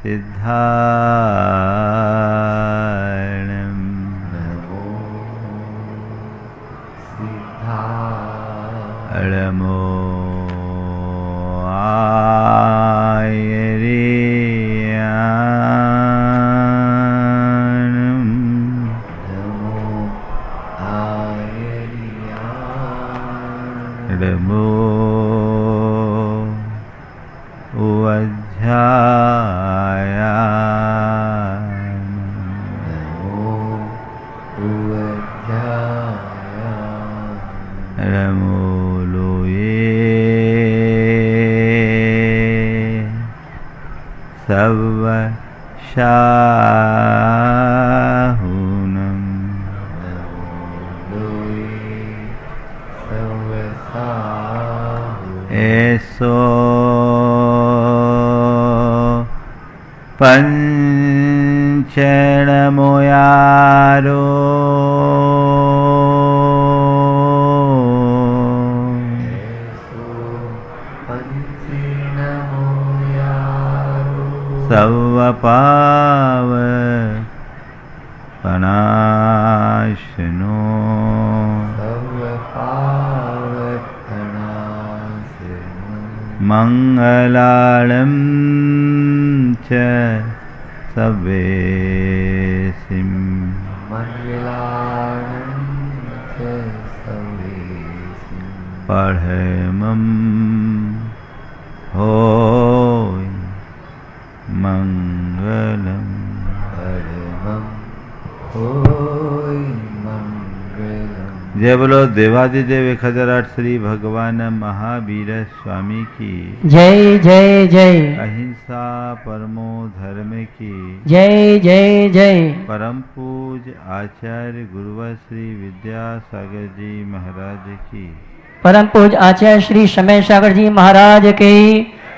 सिद्धारणं नमो सिद्धारणमो आयर्याणं नमो आयर्याणं नमो सर्वशाहुनं ऐसो पंचणमोयारो सर्वपावपनाशनो मंगलालं च सवेसिं पढ़मं होय मंगलम जय बोलो देवादिदेव 1008 श्री भगवान महावीर स्वामी की जय जय जय। अहिंसा परमो धर्म की जय जय जय। परम पूज आचार्य गुरुवर श्री विद्यासागर जी महाराज की परम पूज आचार्य श्री समय सागर जी महाराज के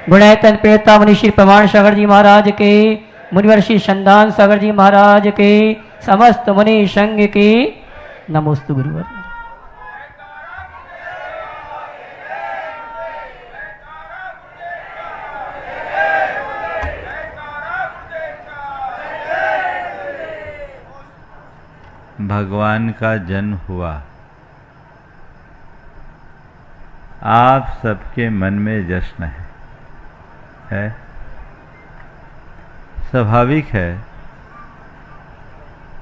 गुणायतन प्रेता मुनि श्री प्रमाण सागर जी महाराज के मुनिवर श्री संदान सागर जी महाराज के समस्त मुनि संघ के नमोस्तु गुरुवर। भगवान का जन्म हुआ। आप सबके मन में जश्न है? स्वाभाविक है,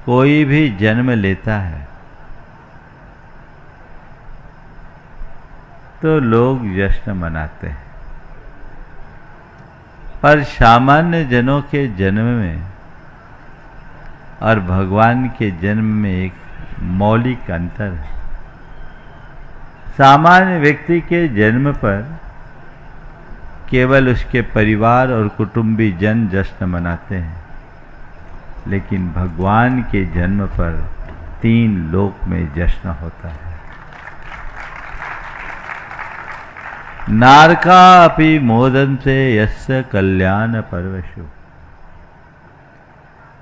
कोई भी जन्म लेता है तो लोग जश्न मनाते हैं, पर सामान्य जनों के जन्म में और भगवान के जन्म में एक मौलिक अंतर है। सामान्य व्यक्ति के जन्म पर केवल उसके परिवार और कुटुंबी जन जश्न मनाते हैं, लेकिन भगवान के जन्म पर 3 लोक में जश्न होता है। नारका अपि मोदन्ते यस्य कल्याण परवशो।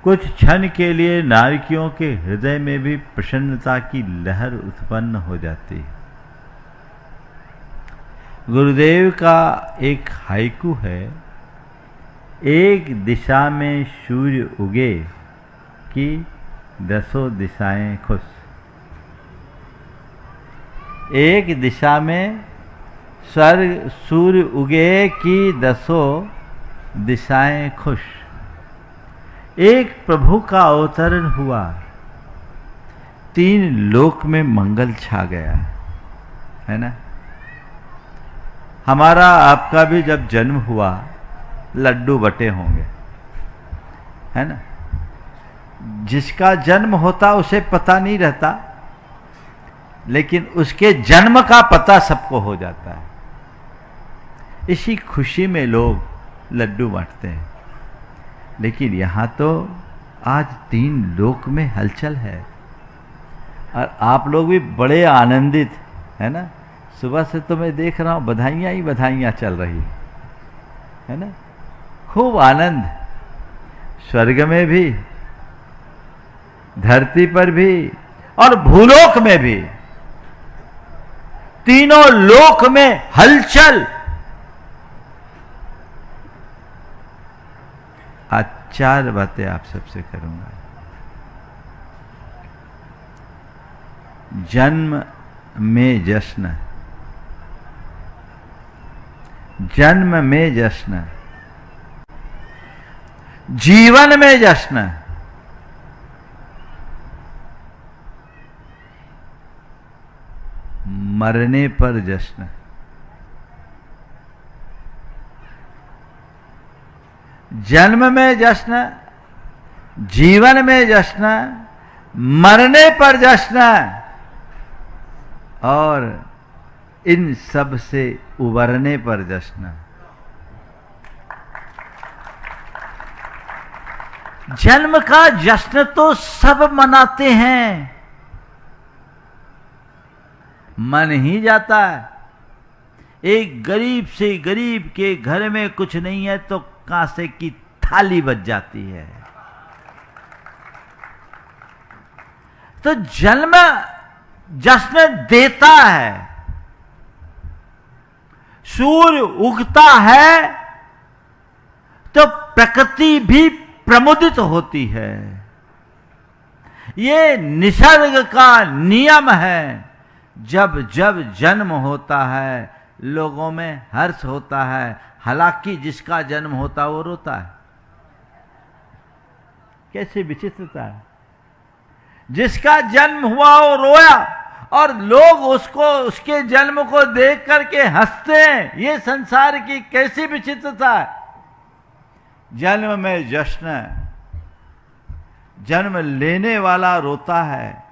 कुछ क्षण के लिए नारकियों के हृदय में भी प्रसन्नता की लहर उत्पन्न हो जाती है। गुरुदेव का एक हाइकू है, एक दिशा में सूर्य उगे कि 10 दिशाएं खुश। एक दिशा में सूर्य उगे कि 10 दिशाएं खुश। एक प्रभु का अवतरण हुआ, 3 लोक में मंगल छा गया, है ना। हमारा आपका भी जब जन्म हुआ लड्डू बटे होंगे, है ना। जिसका जन्म होता उसे पता नहीं रहता, लेकिन उसके जन्म का पता सबको हो जाता है। इसी खुशी में लोग लड्डू बांटते हैं। लेकिन यहाँ तो आज 3 लोक में हलचल है और आप लोग भी बड़े आनंदित, है ना। सुबह से तो मैं देख रहा हूँ बधाइयाँ ही बधाइयाँ चल रही है ना। खूब आनंद, स्वर्ग में भी, धरती पर भी और भूलोक में भी, तीनों लोक में हलचल। आज 4 बातें आप सबसे करूंगा। जन्म में जश्न, जन्म में जश्न, जीवन में जश्न, मरने पर जश्न। जन्म में जश्न, जीवन में जश्न, मरने पर जश्न, और इन सब से उबरने पर जश्न। जन्म का जश्न तो सब मनाते हैं, मन ही जाता है। एक गरीब से गरीब के घर में कुछ नहीं है तो कांसे की थाली बच जाती है। तो जन्म जश्न देता है। सूर्य उगता है तो प्रकृति भी प्रमुदित होती है। ये निसर्ग का नियम है। जब जब जन्म होता है लोगों में हर्ष होता है, हालांकि जिसका जन्म होता वो रोता है। कैसी विचित्रता है। जिसका जन्म हुआ वो रोया और लोग उसको, उसके जन्म को देख करके हंसते हैं। ये संसार की कैसी विचित्रता है। जन्म में जश्न, जन्म लेने वाला रोता है।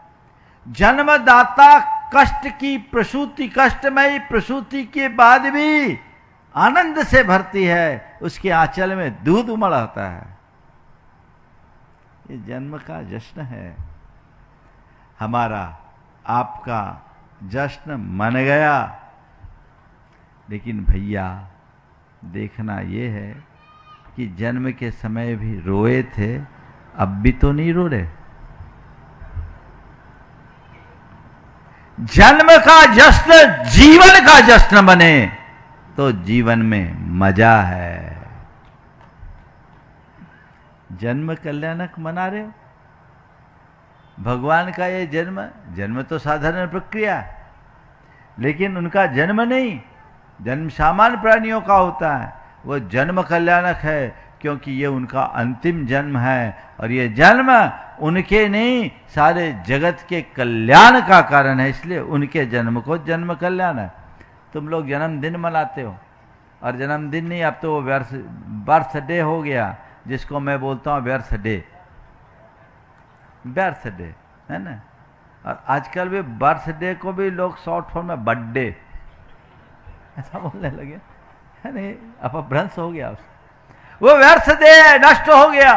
जन्मदाता कष्ट की प्रसूति, कष्टमयी प्रसूति के बाद भी आनंद से भरती है। उसके आंचल में दूध उमड़ आता है। ये जन्म का जश्न है। हमारा आपका जश्न मन गया, लेकिन भैया देखना ये है कि जन्म के समय भी रोए थे, अब भी तो नहीं रो रहे। जन्म का जश्न जीवन का जश्न बने तो जीवन में मजा है। जन्म कल्याणक मना रहे हो। भगवान का ये जन्म तो साधारण प्रक्रिया है, लेकिन उनका जन्म नहीं, जन्म सामान्य प्राणियों का होता है। वो जन्म कल्याणक है क्योंकि ये उनका अंतिम जन्म है और ये जन्म उनके नहीं, सारे जगत के कल्याण का कारण है। इसलिए उनके जन्म को जन्म कल्याण है। तुम लोग जन्मदिन मनाते हो, और जन्मदिन नहीं, अब तो वो बर्थडे हो गया, जिसको मैं बोलता हूँ बर्थडे, बर्थडे है ना। और आजकल भी बर्थडे को भी लोग शॉर्ट फॉर्म में बर्थडे ऐसा बोलने लगे, है नहीं, अपभ्रंश हो गया उसका। वो बर्थडे नष्ट हो गया।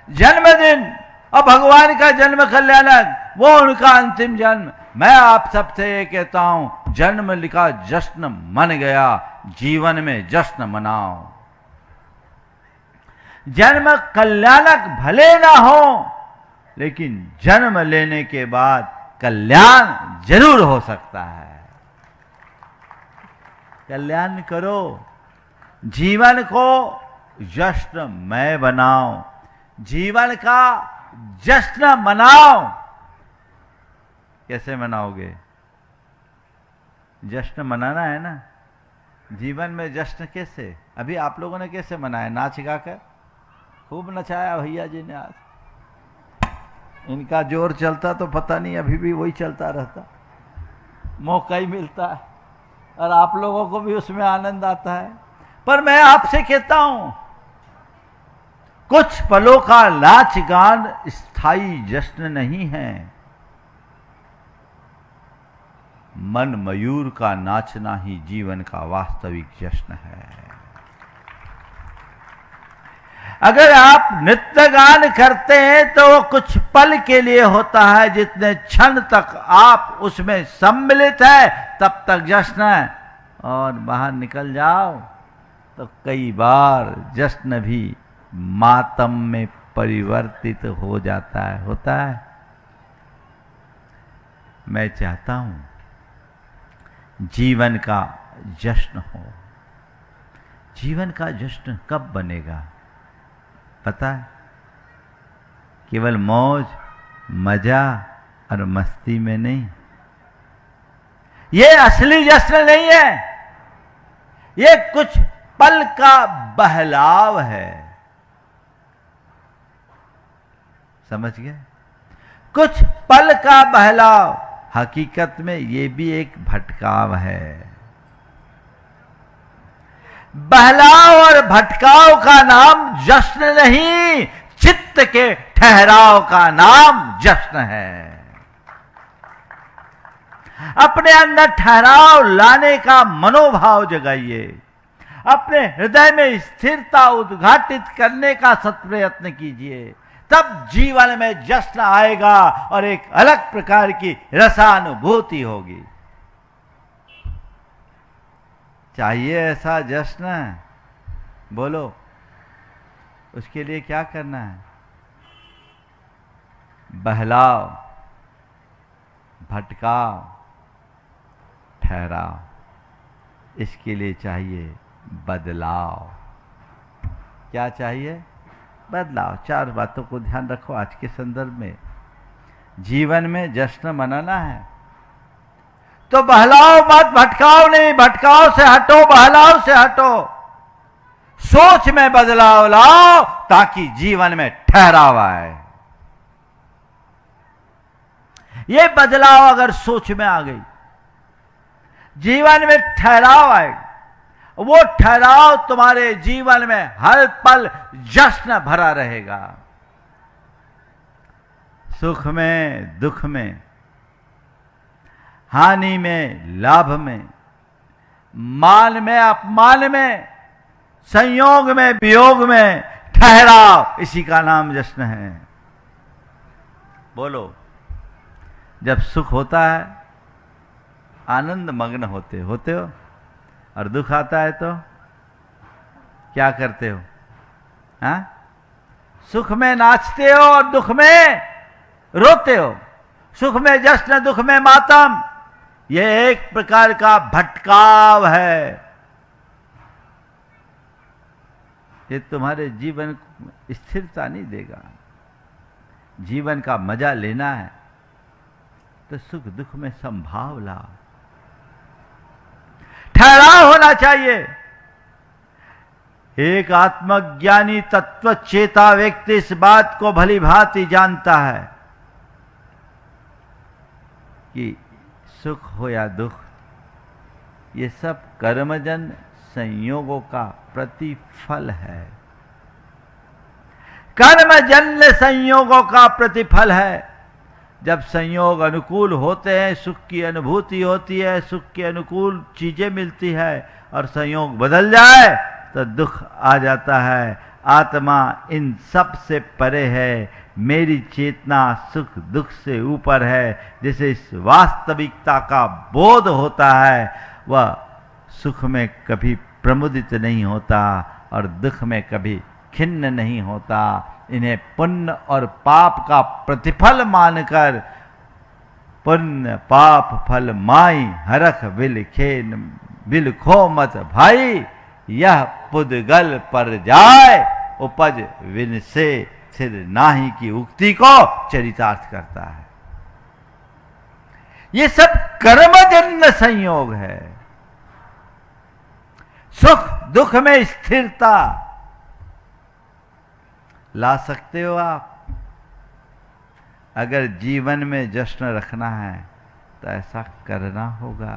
जन्मदिन और भगवान का जन्म कल्याणक, वो उनका अंतिम जन्म। मैं आप सबसे ये कहता हूं, जन्म लिखा जश्न मन गया, जीवन में जश्न मनाओ। जन्म कल्याणक भले ना हो, लेकिन जन्म लेने के बाद कल्याण जरूर हो सकता है। कल्याण करो, जीवन को जश्नमय बनाओ, जीवन का जश्न मनाओ। कैसे मनाओगे? जश्न मनाना है ना। जीवन में जश्न कैसे? अभी आप लोगों ने कैसे मनाया? नाच गाकर खूब नचाया भैया जी ने। आज इनका जोर चलता तो पता नहीं अभी भी वही चलता रहता। मौका ही मिलता है और आप लोगों को भी उसमें आनंद आता है। पर मैं आपसे कहता हूं, कुछ पलों का नाच गान स्थायी जश्न नहीं है। मन मयूर का नाचना ही जीवन का वास्तविक जश्न है। अगर आप नृत्य गान करते हैं तो वो कुछ पल के लिए होता है, जितने क्षण तक आप उसमें सम्मिलित है तब तक जश्न है। और बाहर निकल जाओ तो कई बार जश्न भी मातम में परिवर्तित हो जाता है, होता है। मैं चाहता हूं जीवन का जश्न हो। जीवन का जश्न कब बनेगा? पता है, केवल मौज मजा और मस्ती में नहीं। ये असली जश्न नहीं है, ये कुछ पल का बहलाव है। समझ गए? कुछ पल का बहलाव, हकीकत में ये भी एक भटकाव है। बहलाव और भटकाव का नाम जश्न नहीं, चित्त के ठहराव का नाम जश्न है। अपने अंदर ठहराव लाने का मनोभाव जगाइए, अपने हृदय में स्थिरता उद्घाटित करने का सत्प्रयत्न कीजिए, तब जीवन में जश्न आएगा और एक अलग प्रकार की रसानुभूति होगी। चाहिए ऐसा जश्न? बोलो, उसके लिए क्या करना है? बहलाव, भटकाव, ठहराव, इसके लिए चाहिए बदलाव। क्या चाहिए? बदलाव। 4 बातों को ध्यान रखो आज के संदर्भ में। जीवन में जश्न मनाना है तो बहलाव मत, भटकाव नहीं। भटकाव से हटो, बहलाव से हटो। सोच में बदलाव लाओ ताकि जीवन में ठहराव आए। ये बदलाव अगर सोच में आ गई, जीवन में ठहराव आएगा। वो ठहराव तुम्हारे जीवन में हर पल जश्न भरा रहेगा। सुख में, दुख में, हानि में, लाभ में, मान में, अपमान में, संयोग में, वियोग में ठहराव, इसी का नाम जश्न है। बोलो, जब सुख होता है आनंद मग्न होते हो, और दुख आता है तो क्या करते हो? हाँ? सुख में नाचते हो और दुख में रोते हो। सुख में जश्न, दुख में मातम। यह एक प्रकार का भटकाव है। ये तुम्हारे जीवन को स्थिरता नहीं देगा। जीवन का मजा लेना है तो सुख दुख में संभाव लाओ। ठहराव होना चाहिए। एक आत्मज्ञानी तत्व चेता व्यक्ति इस बात को भली भांति जानता है कि सुख हो या दुख, ये सब कर्मजन संयोगों का प्रतिफल है। कर्मजन्य संयोगों का प्रतिफल है। जब संयोग अनुकूल होते हैं, सुख की अनुभूति होती है, सुख के अनुकूल चीजें मिलती है, और संयोग बदल जाए तो दुख आ जाता है। आत्मा इन सब से परे है। मेरी चेतना सुख दुख से ऊपर है। जिसे इस वास्तविकता का बोध होता है वह सुख में कभी प्रमुदित नहीं होता और दुख में कभी खिन्न नहीं होता। इन्हें पुण्य और पाप का प्रतिफल मानकर पुण्य पाप फल माई हरख बिलखो मत भाई, यह पुद्गल पर जाए उपज विन से सिर नाही की उक्ति को चरितार्थ करता है। ये सब कर्मजन्य संयोग है। सुख दुख में स्थिरता ला सकते हो आप। अगर जीवन में जश्न रखना है तो ऐसा करना होगा।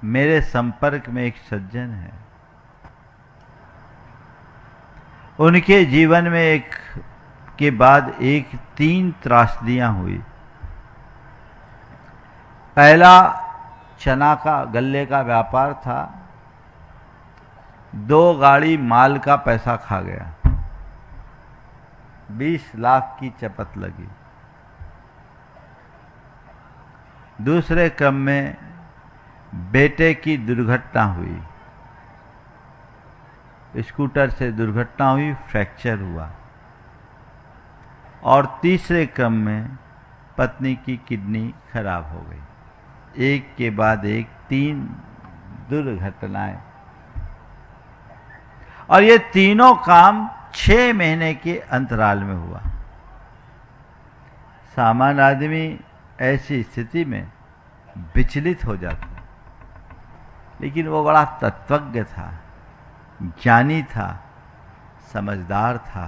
मेरे संपर्क में एक सज्जन है, उनके जीवन में एक के बाद एक 3 त्रासदियां हुई। पहला चना का गल्ले का व्यापार था, 2 गाड़ी माल का पैसा खा गया, 20 लाख की चपत लगी। दूसरे क्रम में बेटे की दुर्घटना हुई, स्कूटर से दुर्घटना हुई, फ्रैक्चर हुआ। और तीसरे क्रम में पत्नी की किडनी खराब हो गई। एक के बाद एक 3 दुर्घटनाएं। और ये तीनों काम 6 महीने के अंतराल में हुआ। सामान्य आदमी ऐसी स्थिति में विचलित हो जाता, लेकिन वो बड़ा तत्वज्ञ था, ज्ञानी था, समझदार था,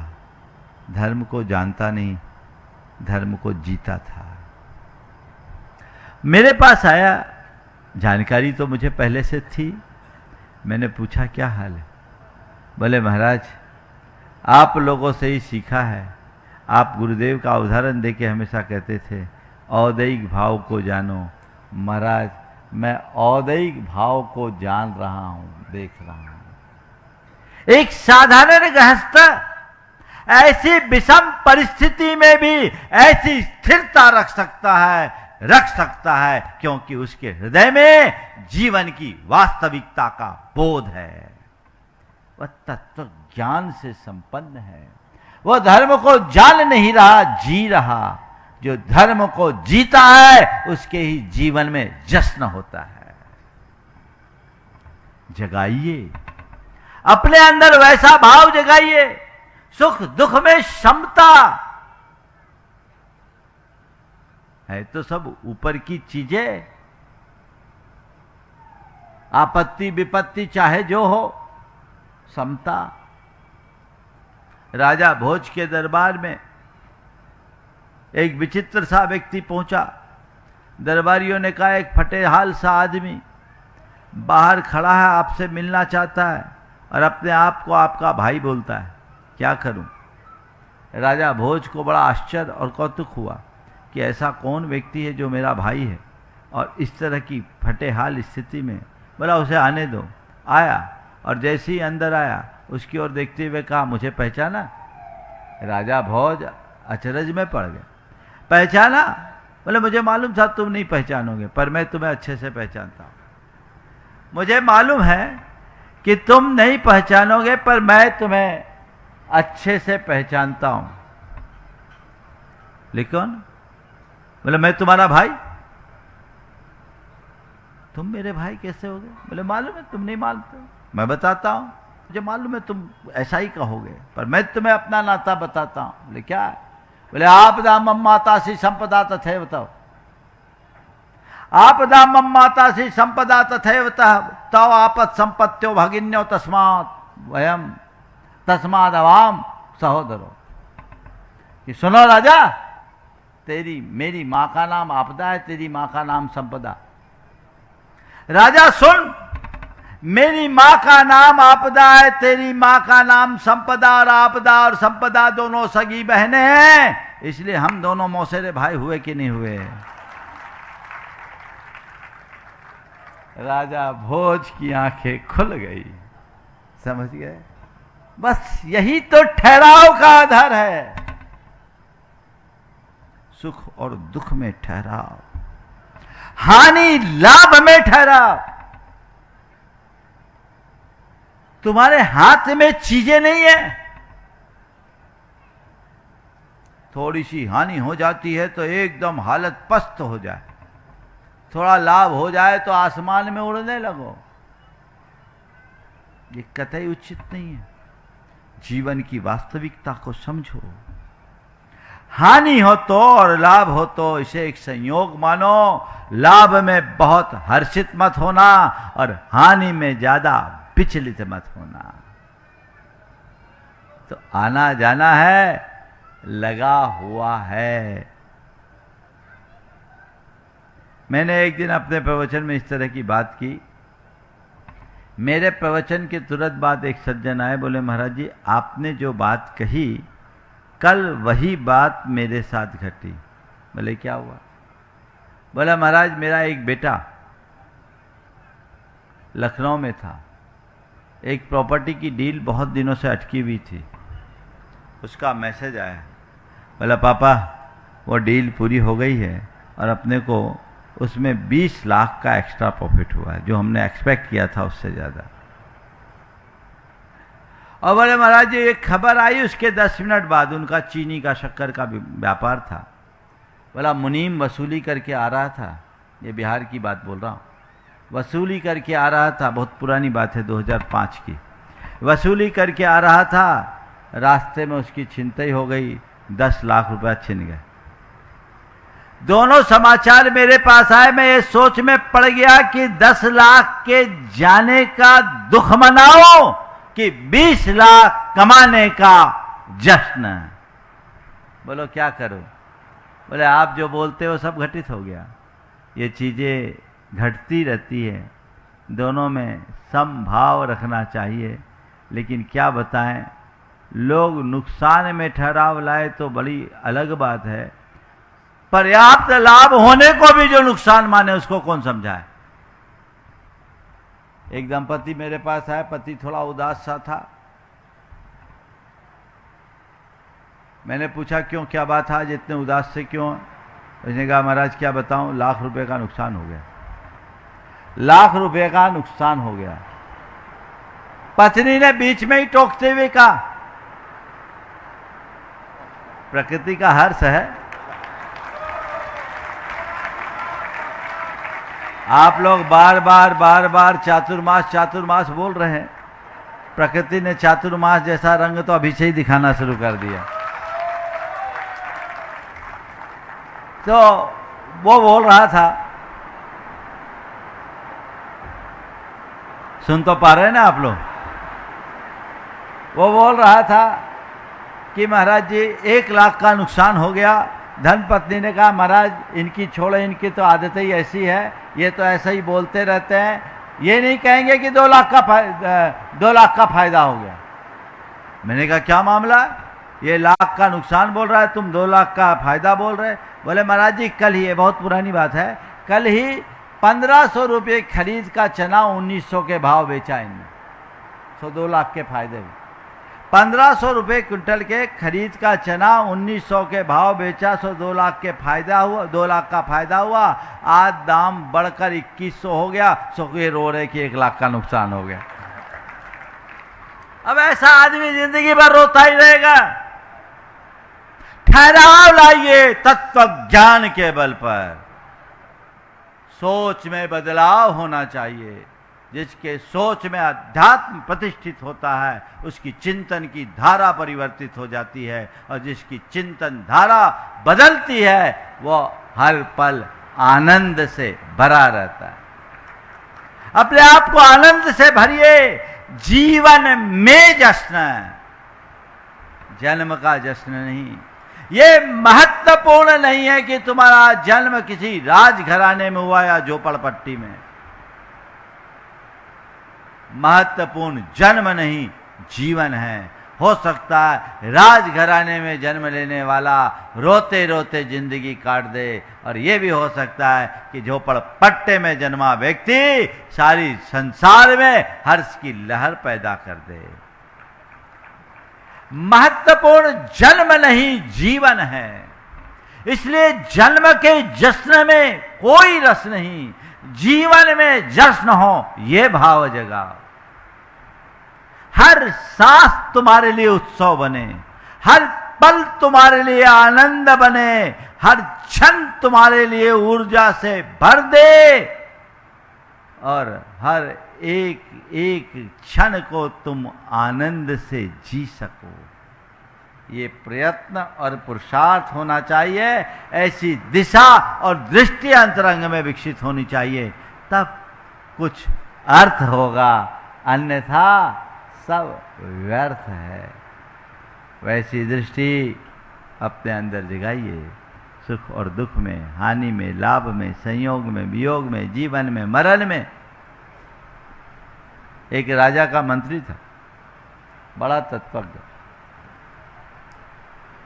धर्म को जानता नहीं, धर्म को जीता था। मेरे पास आया, जानकारी तो मुझे पहले से थी। मैंने पूछा क्या हाल है? बोले महाराज आप लोगों से ही सीखा है। आप गुरुदेव का उदाहरण देके हमेशा कहते थे औदैहिक भाव को जानो। महाराज मैं औदैहिक भाव को जान रहा हूं, देख रहा हूं। एक साधारण गृहस्थ ऐसी विषम परिस्थिति में भी ऐसी स्थिरता रख सकता है क्योंकि उसके हृदय में जीवन की वास्तविकता का बोध है। वह तत्व ज्ञान से संपन्न है। वह धर्म को जान नहीं रहा, जी रहा। जो धर्म को जीता है उसके ही जीवन में जश्न होता है। जगाइए, अपने अंदर वैसा भाव जगाइए। सुख दुख में समता है तो सब ऊपर की चीजें। आपत्ति विपत्ति चाहे जो हो, समता। राजा भोज के दरबार में एक विचित्र सा व्यक्ति पहुंचा। दरबारियों ने कहा एक फटेहाल सा आदमी बाहर खड़ा है, आपसे मिलना चाहता है और अपने आप को आपका भाई बोलता है, क्या करूं? राजा भोज को बड़ा आश्चर्य और कौतुक हुआ कि ऐसा कौन व्यक्ति है जो मेरा भाई है और इस तरह की फटेहाल स्थिति में। बोला उसे आने दो। आया और जैसे ही अंदर आया उसकी ओर देखते हुए कहा मुझे पहचाना? राजा भोज अचरज में पड़ गया। पहचाना? बोले मुझे मालूम था तुम नहीं पहचानोगे, पर मैं तुम्हें अच्छे से पहचानता हूं। मुझे मालूम है कि तुम नहीं पहचानोगे, पर मैं तुम्हें अच्छे से पहचानता हूं। लेकिन बोले मैं तुम्हारा भाई। तुम मेरे भाई कैसे हो गए? बोले मालूम है तुम नहीं मानते। मैं बताता हूं, मुझे मालूम है तुम ऐसा ही कहोगे, पर मैं तुम्हें अपना नाता बताता हूं। बोले क्या? बोले आपदा मम्माता सी संपदा तथैव तव। आपदा मम्माता सी संपदा तथैव तव आपत संपत्त्यो भगिन्यो तस्मात् वयम तस्माद अवाम सहोदरो। कि सुनो राजा, तेरी मेरी मां का नाम आपदा है, तेरी मां का नाम संपदा। राजा सुन, मेरी मां का नाम आपदा है, तेरी मां का नाम संपदा। और आपदा और संपदा दोनों सगी बहनें हैं, इसलिए हम दोनों मौसेरे भाई हुए कि नहीं हुए? राजा भोज की आंखें खुल गई, समझ गए? बस यही तो ठहराव का आधार है। सुख और दुख में ठहराव, हानि लाभ में ठहराव। तुम्हारे हाथ में चीजें नहीं है। थोड़ी सी हानि हो जाती है तो एकदम हालत पस्त हो जाए, थोड़ा लाभ हो जाए तो आसमान में उड़ने लगो। ये कतई उचित नहीं है। जीवन की वास्तविकता को समझो। हानि हो तो और लाभ हो तो इसे एक संयोग मानो। लाभ में बहुत हर्षित मत होना और हानि में ज्यादा विचलित मत होना। तो आना जाना है, लगा हुआ है। मैंने एक दिन अपने प्रवचन में इस तरह की बात की। मेरे प्रवचन के तुरंत बाद एक सज्जन आए, बोले महाराज जी आपने जो बात कही कल वही बात मेरे साथ घटी। बोले क्या हुआ? बोला महाराज मेरा एक बेटा लखनऊ में था, एक प्रॉपर्टी की डील बहुत दिनों से अटकी हुई थी, उसका मैसेज आया। बोला पापा वो डील पूरी हो गई है और अपने को उसमें 20 लाख का एक्स्ट्रा प्रॉफिट हुआ है, जो हमने एक्सपेक्ट किया था उससे ज़्यादा। और बोले महाराज जी एक खबर आई, उसके 10 मिनट बाद उनका चीनी का शक्कर का व्यापार था। बोला मुनीम वसूली करके आ रहा था, ये बिहार की बात बोल रहा हूँ, वसूली करके आ रहा था, बहुत पुरानी बात है 2005 की। वसूली करके आ रहा था, रास्ते में उसकी छिनतई हो गई, 10 लाख रुपया छिन गए। दोनों समाचार मेरे पास आए, मैं ये सोच में पड़ गया कि 10 लाख के जाने का दुख मनाओ कि 20 लाख कमाने का जश्न। बोलो क्या करो? बोले आप जो बोलते हो सब घटित हो गया। ये चीजें घटती रहती है, दोनों में समभाव रखना चाहिए। लेकिन क्या बताएं, लोग नुकसान में ठहराव लाए तो बड़ी अलग बात है, पर्याप्त लाभ होने को भी जो नुकसान माने उसको कौन समझाए। एक दंपति मेरे पास आए, पति थोड़ा उदास सा था। मैंने पूछा क्यों, क्या बात है आज इतने उदास से क्यों? उसने कहा महाराज क्या बताऊं, लाख रुपए का नुकसान हो गया, लाख रुपए का नुकसान हो गया। पत्नी ने बीच में ही टोकते हुए कहा, प्रकृति का हर्ष है, आप लोग बार बार चातुर्मास बोल रहे हैं। प्रकृति ने चातुर्मास जैसा रंग तो अभी से ही दिखाना शुरू कर दिया। तो वो बोल रहा था, सुन तो पा रहे हैं ना आप लोग? वो बोल रहा था कि महाराज जी 1 लाख का नुकसान हो गया। धर्मपत्नी ने कहा महाराज इनकी छोड़े, इनकी तो आदत ही ऐसी है, ये तो ऐसा ही बोलते रहते हैं, ये नहीं कहेंगे कि 2 लाख का फायदा हो गया। मैंने कहा क्या मामला है, ये लाख का नुकसान बोल रहा है, तुम 2 लाख का फायदा बोल रहे। बोले महाराज जी कल ही, ये बहुत पुरानी बात है, कल ही 1500 रुपये खरीद का चना 1900 के भाव बेचा इनने, सो 2 लाख के फायदे हुए। 1500 रुपये क्विंटल के खरीद का चना 1900 के भाव बेचा, सो 2 लाख के फायदा हुआ, 2 लाख का फायदा हुआ। आज दाम बढ़कर 2100 हो गया, सो ये रो रहे कि 1 लाख का नुकसान हो गया। अब ऐसा आदमी जिंदगी भर रोता ही रहेगा। ठहराव लाइए तत्व ज्ञान के बल पर, सोच में बदलाव होना चाहिए। जिसके सोच में अध्यात्म प्रतिष्ठित होता है उसकी चिंतन की धारा परिवर्तित हो जाती है, और जिसकी चिंतन धारा बदलती है वो हर पल आनंद से भरा रहता है। अपने आप को आनंद से भरिए। जीवन में जश्न, जन्म का जश्न नहीं। ये महत्वपूर्ण नहीं है कि तुम्हारा जन्म किसी राजघराने में हुआ या झोपड़पट्टी में। महत्वपूर्ण जन्म नहीं, जीवन है। हो सकता है राजघराने में जन्म लेने वाला रोते रोते जिंदगी काट दे, और यह भी हो सकता है कि झोपड़पट्टे में जन्मा व्यक्ति सारी संसार में हर्ष की लहर पैदा कर दे। महत्वपूर्ण जन्म नहीं, जीवन है। इसलिए जन्म के जश्न में कोई रस नहीं, जीवन में जश्न हो ये भाव जगा। हर सांस तुम्हारे लिए उत्सव बने, हर पल तुम्हारे लिए आनंद बने, हर क्षण तुम्हारे लिए ऊर्जा से भर दे, और हर एक एक क्षण को तुम आनंद से जी सको। ये प्रयत्न और पुरुषार्थ होना चाहिए। ऐसी दिशा और दृष्टि अंतरंग में विकसित होनी चाहिए, तब कुछ अर्थ होगा, अन्यथा सब व्यर्थ है। वैसी दृष्टि अपने अंदर जगाइए। सुख और दुख में, हानि में, लाभ में, संयोग में, वियोग में, जीवन में, मरण में। एक राजा का मंत्री था, बड़ा तत्वज्ञ।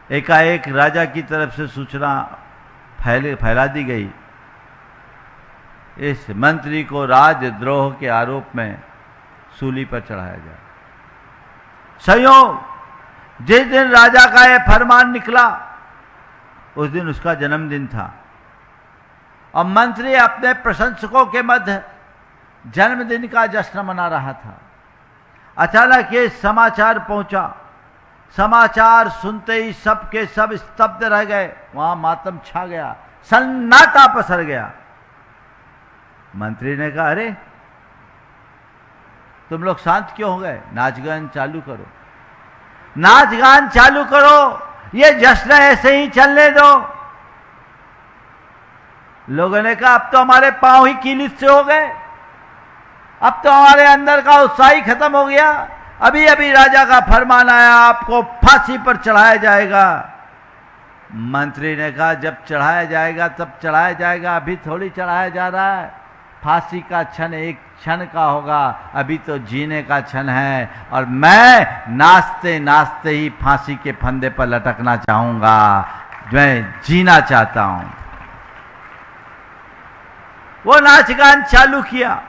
एकाएक राजा की तरफ से सूचना फैला दी गई, इस मंत्री को राजद्रोह के आरोप में सूली पर चढ़ाया जाए। संयोग जिस दिन राजा का यह फरमान निकला उस दिन उसका जन्मदिन था, और मंत्री अपने प्रशंसकों के मध्य जन्मदिन का जश्न मना रहा था। अचानक ये समाचार पहुंचा। समाचार सुनते ही सब के सब स्तब्ध रह गए, वहां मातम छा गया, सन्नाटा पसर गया। मंत्री ने कहा अरे तुम लोग शांत क्यों हो गए? नाच गान चालू करो, नाच गान चालू करो, ये जश्न ऐसे ही चलने दो। लोगों ने कहा अब तो हमारे पांव ही कीलित से हो गए, अब तो हमारे अंदर का उत्साह ही खत्म हो गया। अभी अभी राजा का फरमान आया, आपको फांसी पर चढ़ाया जाएगा। मंत्री ने कहा जब चढ़ाया जाएगा तब चढ़ाया जाएगा, अभी थोड़ी चढ़ाया जा रहा है। फांसी का क्षण एक क्षण का होगा, अभी तो जीने का क्षण है, और मैं नाचते नाचते ही फांसी के फंदे पर लटकना चाहूंगा। मैं जीना चाहता हूं। वो नाच गान चालू किया।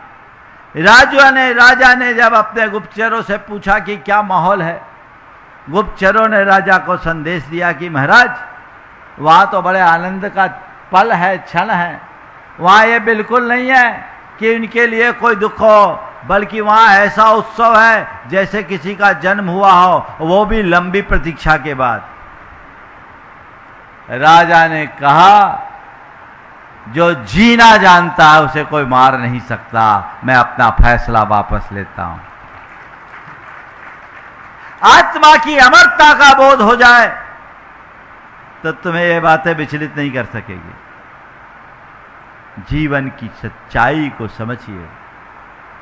राजा ने जब अपने गुप्तचरों से पूछा कि क्या माहौल है, गुप्तचरों ने राजा को संदेश दिया कि महाराज वहां तो बड़े आनंद का पल है, क्षण है। वहां ये बिल्कुल नहीं है कि इनके लिए कोई दुख हो, बल्कि वहां ऐसा उत्सव है जैसे किसी का जन्म हुआ हो, वो भी लंबी प्रतीक्षा के बाद। राजा ने कहा जो जीना जानता है उसे कोई मार नहीं सकता, मैं अपना फैसला वापस लेता हूं। आत्मा की अमरता का बोध हो जाए तो तुम्हें ये बातें विचलित नहीं कर सकेगी। जीवन की सच्चाई को समझिए,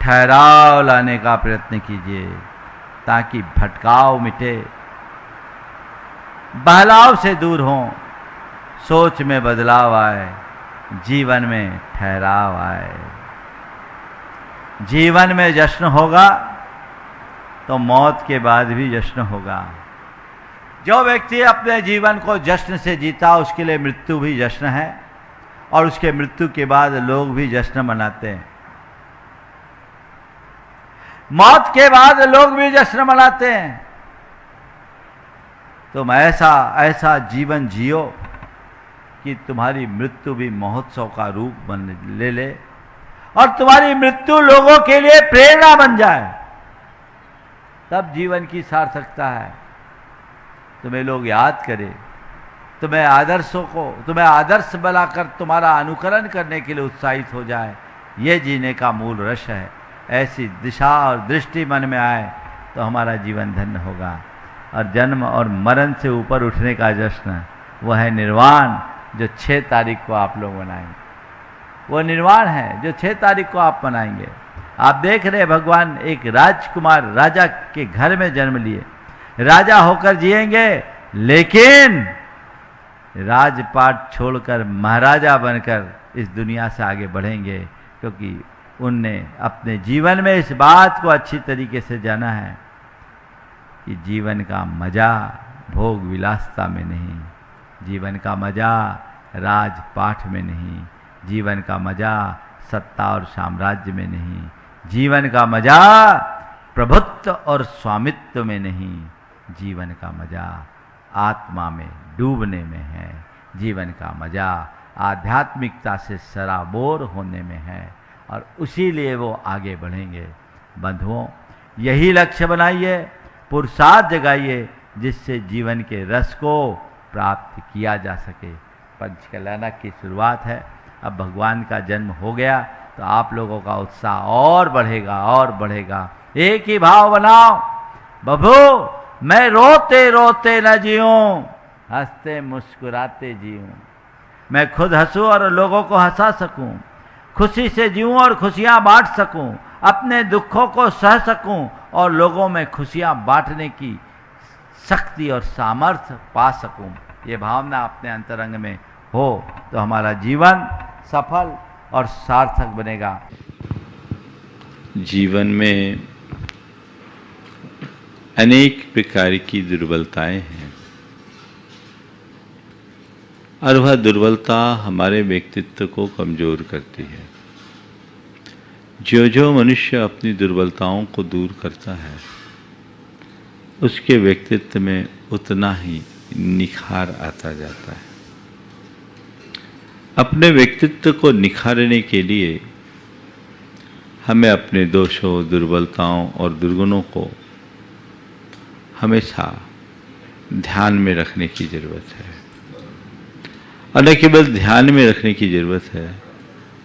ठहराव लाने का प्रयत्न कीजिए ताकि भटकाव मिटे, बहलाव से दूर हो, सोच में बदलाव आए, जीवन में ठहराव आए। जीवन में जश्न होगा तो मौत के बाद भी जश्न होगा। जो व्यक्ति अपने जीवन को जश्न से जीता उसके लिए मृत्यु भी जश्न है, और उसके मृत्यु के बाद लोग भी जश्न मनाते हैं। मौत के बाद लोग भी जश्न मनाते हैं। तुम ऐसा जीवन जियो कि तुम्हारी मृत्यु भी महोत्सव का रूप बन ले और तुम्हारी मृत्यु लोगों के लिए प्रेरणा बन जाए, तब जीवन की सार्थकता है। तुम्हें लोग याद करें, तुम्हें आदर्श बनाकर तुम्हारा अनुकरण करने के लिए उत्साहित हो जाए, ये जीने का मूल रस है। ऐसी दिशा और दृष्टि मन में आए तो हमारा जीवन धन्य होगा। और जन्म और मरण से ऊपर उठने का जश्न वह है निर्वाण, जो 6 तारीख को आप लोग मनाएंगे। वो निर्वाण है जो 6 तारीख को आप मनाएंगे। आप देख रहे भगवान एक राजकुमार राजा के घर में जन्म लिए, राजा होकर जिएंगे, लेकिन राजपाट छोड़कर महाराजा बनकर इस दुनिया से आगे बढ़ेंगे, क्योंकि उनने अपने जीवन में इस बात को अच्छी तरीके से जाना है कि जीवन का मजा भोग विलासता में नहीं, जीवन का मजा राजपाठ में नहीं, जीवन का मजा सत्ता और साम्राज्य में नहीं, जीवन का मजा प्रभुत्व और स्वामित्व में नहीं, जीवन का मजा आत्मा में डूबने में है, जीवन का मजा आध्यात्मिकता से सराबोर होने में है, और उसी लिए वो आगे बढ़ेंगे। बंधुओं, यही लक्ष्य बनाइए, पुरुषार्थ जगाइए, जिससे जीवन के रस को प्राप्त किया जा सके। पंचकल्याणक की शुरुआत है। अब भगवान का जन्म हो गया तो आप लोगों का उत्साह और बढ़ेगा और बढ़ेगा। एक ही भाव बनाओ, बबू मैं रोते रोते न जीऊं, हंसते मुस्कुराते जीऊं। मैं खुद हंसूं और लोगों को हंसा सकूं, खुशी से जीऊं और खुशियां बांट सकूं, अपने दुखों को सह सकूं और लोगों में खुशियां बांटने की शक्ति और सामर्थ्य पा सकूं। ये भावना अपने अंतरंग में हो तो हमारा जीवन सफल और सार्थक बनेगा। जीवन में अनेक प्रकार की दुर्बलताएं हैं, और वह दुर्बलता हमारे व्यक्तित्व को कमजोर करती है। जो जो मनुष्य अपनी दुर्बलताओं को दूर करता है, उसके व्यक्तित्व में उतना ही निखार आता जाता है। अपने व्यक्तित्व को निखारने के लिए हमें अपने दोषों, दुर्बलताओं और दुर्गुणों को हमेशा ध्यान में रखने की जरूरत है। और न केवल ध्यान में रखने की जरूरत है,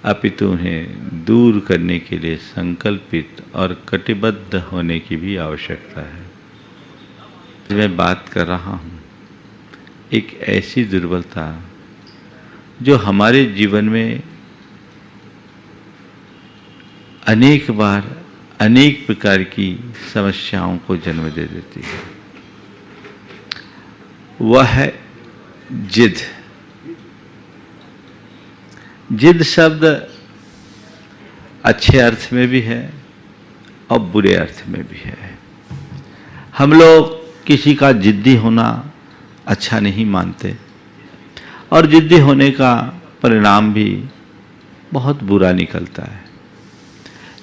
अपितु उन्हें दूर करने के लिए संकल्पित और कटिबद्ध होने की भी आवश्यकता है। मैं बात कर रहा हूँ एक ऐसी दुर्बलता जो हमारे जीवन में अनेक बार अनेक प्रकार की समस्याओं को जन्म दे देती है। वह है जिद। जिद शब्द अच्छे अर्थ में भी है और बुरे अर्थ में भी है। हम लोग किसी का जिद्दी होना अच्छा नहीं मानते और जिद्दी होने का परिणाम भी बहुत बुरा निकलता है।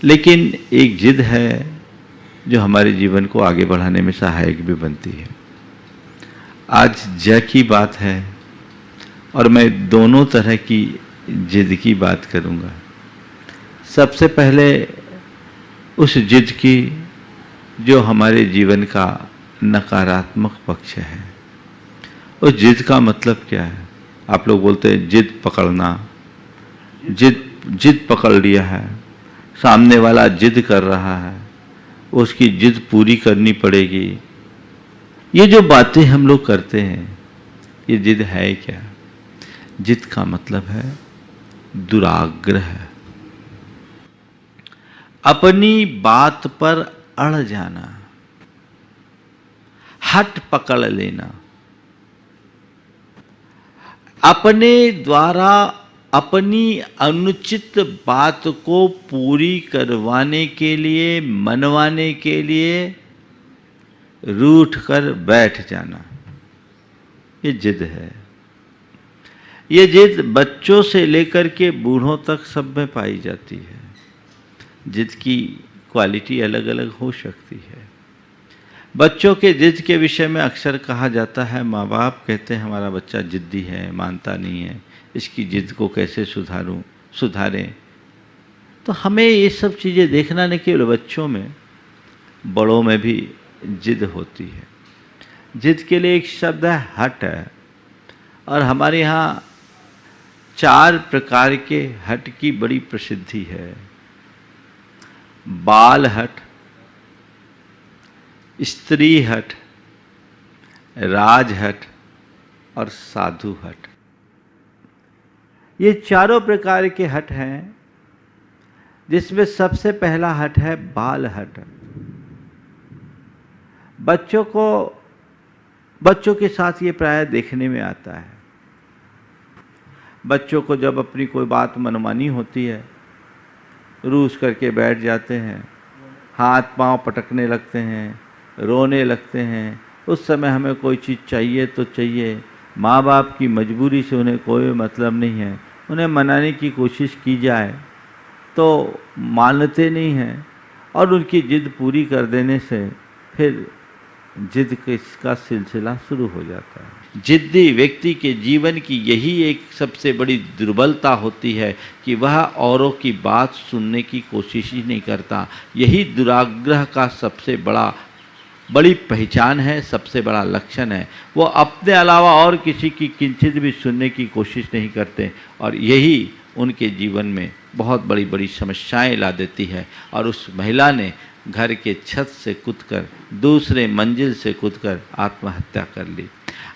लेकिन एक जिद है जो हमारे जीवन को आगे बढ़ाने में सहायक भी बनती है। आज ज की बात है और मैं दोनों तरह की जिद की बात करूंगा। सबसे पहले उस जिद की जो हमारे जीवन का नकारात्मक पक्ष है। उस जिद का मतलब क्या है? आप लोग बोलते हैं जिद पकड़ना, जिद पकड़ लिया है, सामने वाला जिद कर रहा है, उसकी जिद पूरी करनी पड़ेगी। ये जो बातें हम लोग करते हैं, ये जिद है क्या? जिद का मतलब है दुराग्रह, अपनी बात पर अड़ जाना, हट पकड़ लेना, अपने द्वारा अपनी अनुचित बात को पूरी करवाने के लिए, मनवाने के लिए रूठ कर बैठ जाना, ये जिद है। ये जिद बच्चों से लेकर के बूढ़ों तक सब में पाई जाती है। जिद की क्वालिटी अलग अलग हो सकती है। बच्चों के जिद के विषय में अक्सर कहा जाता है, माँ बाप कहते हैं हमारा बच्चा जिद्दी है, मानता नहीं है, इसकी जिद को कैसे सुधारें। तो हमें ये सब चीज़ें देखना नहीं केवल बच्चों में, बड़ों में भी जिद होती है। जिद के लिए एक शब्द है हट है, और हमारे यहाँ 4 प्रकार के हट की बड़ी प्रसिद्धि है। बाल हट, स्त्री हट, राज हट और साधु हट। ये चारों प्रकार के हट हैं, जिसमें सबसे पहला हट है बाल हट। बच्चों के साथ ये प्राय देखने में आता है। बच्चों को जब अपनी कोई बात मनमानी होती है, रूस करके बैठ जाते हैं, हाथ पांव पटकने लगते हैं, रोने लगते हैं। उस समय हमें कोई चीज़ चाहिए तो चाहिए। माँ बाप की मजबूरी से उन्हें कोई मतलब नहीं है। उन्हें मनाने की कोशिश की जाए तो मानते नहीं हैं, और उनकी जिद पूरी कर देने से फिर जिद का सिलसिला शुरू हो जाता है। जिद्दी व्यक्ति के जीवन की यही एक सबसे बड़ी दुर्बलता होती है कि वह औरों की बात सुनने की कोशिश ही नहीं करता। यही दुराग्रह का सबसे बड़ी पहचान है, सबसे बड़ा लक्षण है। वो अपने अलावा और किसी की किंचित भी सुनने की कोशिश नहीं करते, और यही उनके जीवन में बहुत बड़ी बड़ी समस्याएं ला देती है। और उस महिला ने घर के छत से कूदकर, दूसरे मंजिल से कूदकर आत्महत्या कर ली।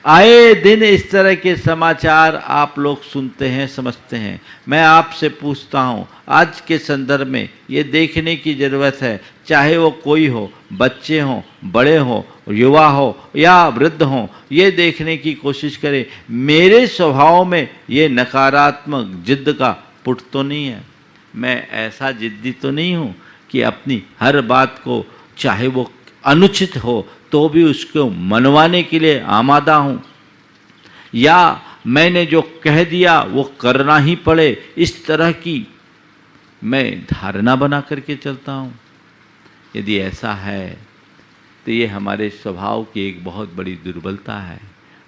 आए दिन इस तरह के समाचार आप लोग सुनते हैं, समझते हैं। मैं आपसे पूछता हूँ, आज के संदर्भ में ये देखने की ज़रूरत है, चाहे वो कोई हो, बच्चे हों, बड़े हों, युवा हो या वृद्ध हों, ये देखने की कोशिश करें मेरे स्वभाव में ये नकारात्मक जिद का पुट तो नहीं है। मैं ऐसा जिद्दी तो नहीं हूँ कि अपनी हर बात को, चाहे वो अनुचित हो तो भी उसको मनवाने के लिए आमादा हूँ, या मैंने जो कह दिया वो करना ही पड़े, इस तरह की मैं धारणा बना करके चलता हूँ। यदि ऐसा है तो ये हमारे स्वभाव की एक बहुत बड़ी दुर्बलता है।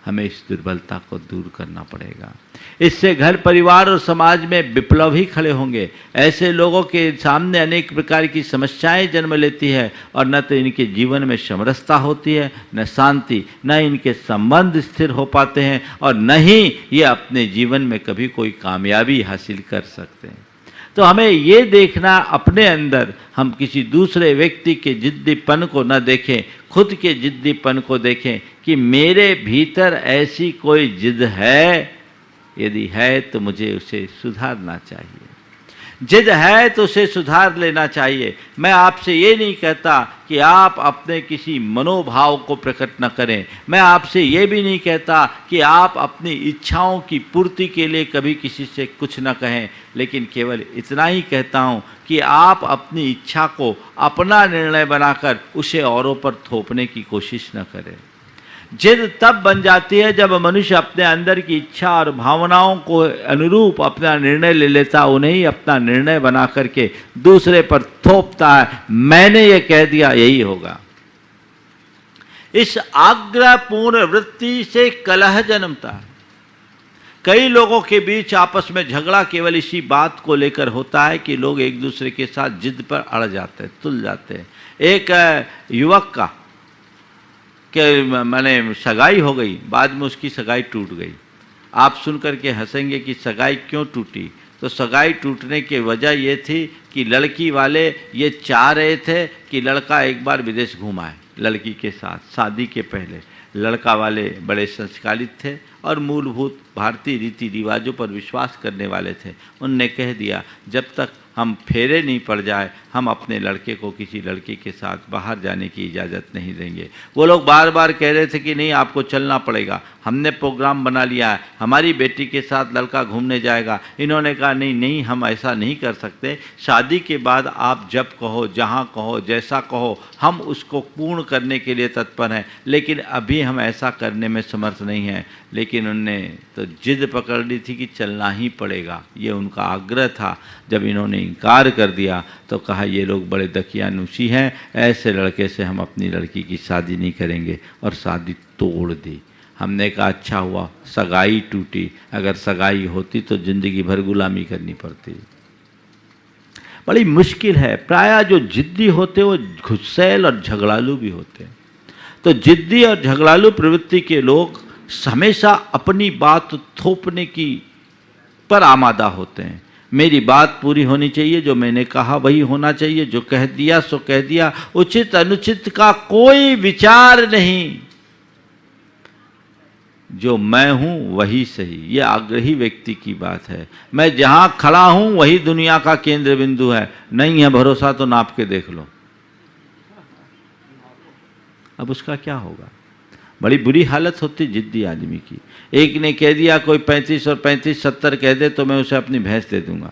हमें इस दुर्बलता को दूर करना पड़ेगा। इससे घर परिवार और समाज में विप्लव ही खड़े होंगे। ऐसे लोगों के सामने अनेक प्रकार की समस्याएं जन्म लेती है, और न तो इनके जीवन में समरसता होती है, न शांति, न इनके संबंध स्थिर हो पाते हैं, और न ही ये अपने जीवन में कभी कोई कामयाबी हासिल कर सकते हैं। तो हमें ये देखना अपने अंदर, हम किसी दूसरे व्यक्ति के जिद्दीपन को न देखें, खुद के जिद्दीपन को देखें कि मेरे भीतर ऐसी कोई जिद है, यदि है तो मुझे उसे सुधारना चाहिए। जिद है तो उसे सुधार लेना चाहिए। मैं आपसे ये नहीं कहता कि आप अपने किसी मनोभाव को प्रकट न करें। मैं आपसे ये भी नहीं कहता कि आप अपनी इच्छाओं की पूर्ति के लिए कभी किसी से कुछ न कहें, लेकिन केवल इतना ही कहता हूँ कि आप अपनी इच्छा को अपना निर्णय बनाकर उसे औरों पर थोपने की कोशिश न करें। जिद तब बन जाती है जब मनुष्य अपने अंदर की इच्छा और भावनाओं को अनुरूप अपना निर्णय ले लेता, उन्हें ही अपना निर्णय बना करके दूसरे पर थोपता है, मैंने ये कह दिया यही होगा। इस आग्रहपूर्ण वृत्ति से कलह जन्मता है। कई लोगों के बीच आपस में झगड़ा केवल इसी बात को लेकर होता है कि लोग एक दूसरे के साथ जिद पर अड़ जाते हैं, तुल जाते हैं। एक युवक का कि मैंने सगाई हो गई, बाद में उसकी सगाई टूट गई। आप सुन कर के हंसेंगे कि सगाई क्यों टूटी, तो सगाई टूटने की वजह ये थी कि लड़की वाले ये चाह रहे थे कि लड़का एक बार विदेश घुमाए लड़की के साथ। शादी के पहले लड़का वाले बड़े संस्कारित थे और मूलभूत भारतीय रीति रिवाजों पर विश्वास करने वाले थे। उनने कह दिया जब तक हम फेरे नहीं पड़ जाए हम अपने लड़के को किसी लड़की के साथ बाहर जाने की इजाज़त नहीं देंगे। वो लोग बार बार कह रहे थे कि नहीं आपको चलना पड़ेगा, हमने प्रोग्राम बना लिया है, हमारी बेटी के साथ लड़का घूमने जाएगा। इन्होंने कहा नहीं नहीं हम ऐसा नहीं कर सकते, शादी के बाद आप जब कहो, जहाँ कहो, जैसा कहो, हम उसको पूर्ण करने के लिए तत्पर हैं, लेकिन अभी हम ऐसा करने में समर्थ नहीं हैं। लेकिन उनने तो जिद पकड़ ली थी कि चलना ही पड़ेगा, ये उनका आग्रह था। जब इन्होंने इनकार कर दिया तो कहा ये लोग बड़े दकियानूसी हैं, ऐसे लड़के से हम अपनी लड़की की शादी नहीं करेंगे, और शादी तोड़ दी। हमने कहा अच्छा हुआ सगाई टूटी, अगर सगाई होती तो जिंदगी भर गुलामी करनी पड़ती। बड़ी मुश्किल है। प्रायः जो जिद्दी होते वो गुस्सैल और झगड़ालू भी होते हैं। तो जिद्दी और झगड़ालू प्रवृत्ति के लोग हमेशा अपनी बात थोपने की पर आमादा होते हैं। मेरी बात पूरी होनी चाहिए, जो मैंने कहा वही होना चाहिए, जो कह दिया सो कह दिया, उचित अनुचित का कोई विचार नहीं, जो मैं हूं वही सही। ये आग्रही व्यक्ति की बात है। मैं जहां खड़ा हूं वही दुनिया का केंद्र बिंदु है। नहीं है भरोसा तो नाप के देख लो। अब उसका क्या होगा? बड़ी बुरी हालत होती जिद्दी आदमी की। एक ने कह दिया कोई 35 और 35 70 कह दे तो मैं उसे अपनी भैंस दे दूंगा।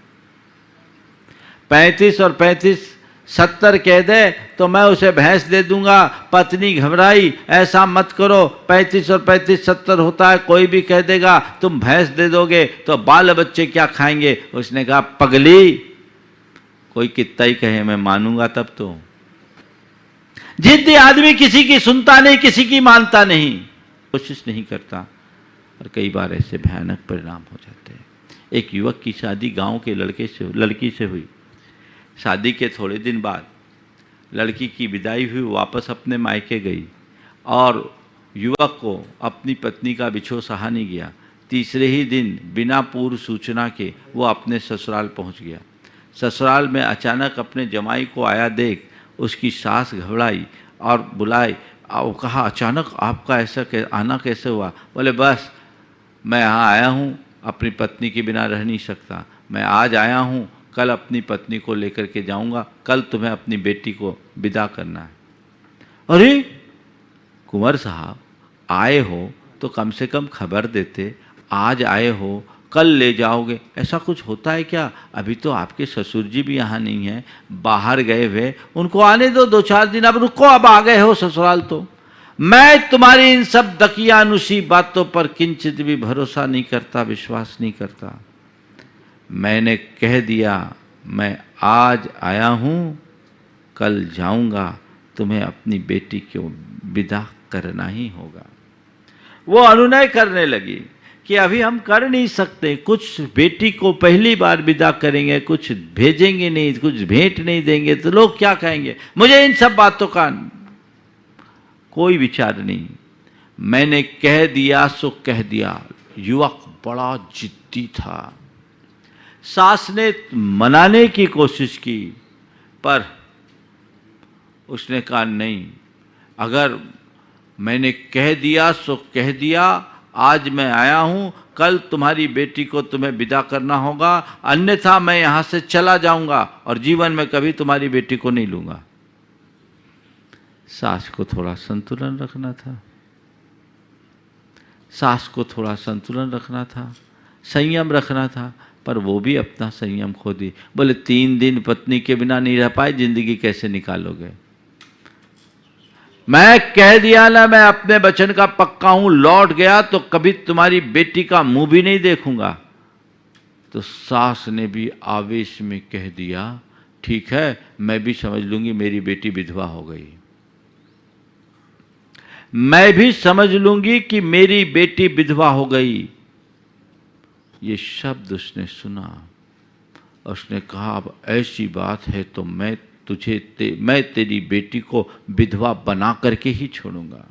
35 और 35 70 कह दे तो मैं उसे भैंस दे दूंगा। पत्नी घबराई, ऐसा मत करो, 35 और 35 70 होता है, कोई भी कह देगा तुम भैंस दे दोगे तो बाल बच्चे क्या खाएंगे। उसने कहा पगली, कोई कितना ही कहे मैं मानूंगा तब तो। जिद्दी आदमी किसी की सुनता नहीं, किसी की मानता नहीं, कोशिश नहीं करता, और कई बार ऐसे भयानक परिणाम हो जाते हैं। एक युवक की शादी गांव के लड़की से हुई। शादी के थोड़े दिन बाद लड़की की विदाई हुई, वापस अपने मायके गई, और युवक को अपनी पत्नी का बिछोह सहा नहीं गया। तीसरे ही दिन बिना पूर्व सूचना के वो अपने ससुराल पहुंच गया। ससुराल में अचानक अपने जमाई को आया देख उसकी सास घबराई और बुलाई और कहा अचानक आपका ऐसा आना कैसे हुआ? बोले बस मैं यहाँ आया हूँ, अपनी पत्नी के बिना रह नहीं सकता। मैं आज आया हूँ, कल अपनी पत्नी को लेकर के जाऊँगा, कल तुम्हें अपनी बेटी को विदा करना है। अरे कुंवर साहब, आए हो तो कम से कम खबर देते, आज आए हो कल ले जाओगे, ऐसा कुछ होता है क्या? अभी तो आपके ससुर जी भी यहाँ नहीं हैं, बाहर गए हुए, उनको आने दो 2-4 दिन। अब रुको, अब आ गए हो ससुराल तो। मैं तुम्हारी इन सब दकियानुसी बातों पर किंचित भी भरोसा नहीं करता, विश्वास नहीं करता। मैंने कह दिया मैं आज आया हूँ, कल जाऊँगा, तुम्हें अपनी बेटी को विदा करना ही होगा। वो अनुनय करने लगी कि अभी हम कर नहीं सकते, कुछ बेटी को पहली बार विदा करेंगे, कुछ भेजेंगे नहीं, कुछ भेंट नहीं देंगे तो लोग क्या कहेंगे। मुझे इन सब बातों का कोई विचार नहीं, मैंने कह दिया सो कह दिया। युवक बड़ा जिद्दी था। सास ने मनाने की कोशिश की, पर उसने कहा नहीं, अगर मैंने कह दिया सो कह दिया, आज मैं आया हूं, कल तुम्हारी बेटी को तुम्हें विदा करना होगा, अन्यथा मैं यहां से चला जाऊंगा और जीवन में कभी तुम्हारी बेटी को नहीं लूंगा। सास को थोड़ा संतुलन रखना था, सास को थोड़ा संतुलन रखना था, संयम रखना था, पर वो भी अपना संयम खो दी। बोले 3 दिन पत्नी के बिना नहीं रह पाए, जिंदगी कैसे निकालोगे? मैं कह दिया ना, मैं अपने वचन का पक्का हूं, लौट गया तो कभी तुम्हारी बेटी का मुंह भी नहीं देखूंगा। तो सास ने भी आवेश में कह दिया, ठीक है, मैं भी समझ लूंगी मेरी बेटी विधवा हो गई, मैं भी समझ लूंगी कि मेरी बेटी विधवा हो गई। ये शब्द उसने सुना, उसने कहा अब ऐसी बात है तो मैं तेरी बेटी को विधवा बना करके ही छोड़ूंगा।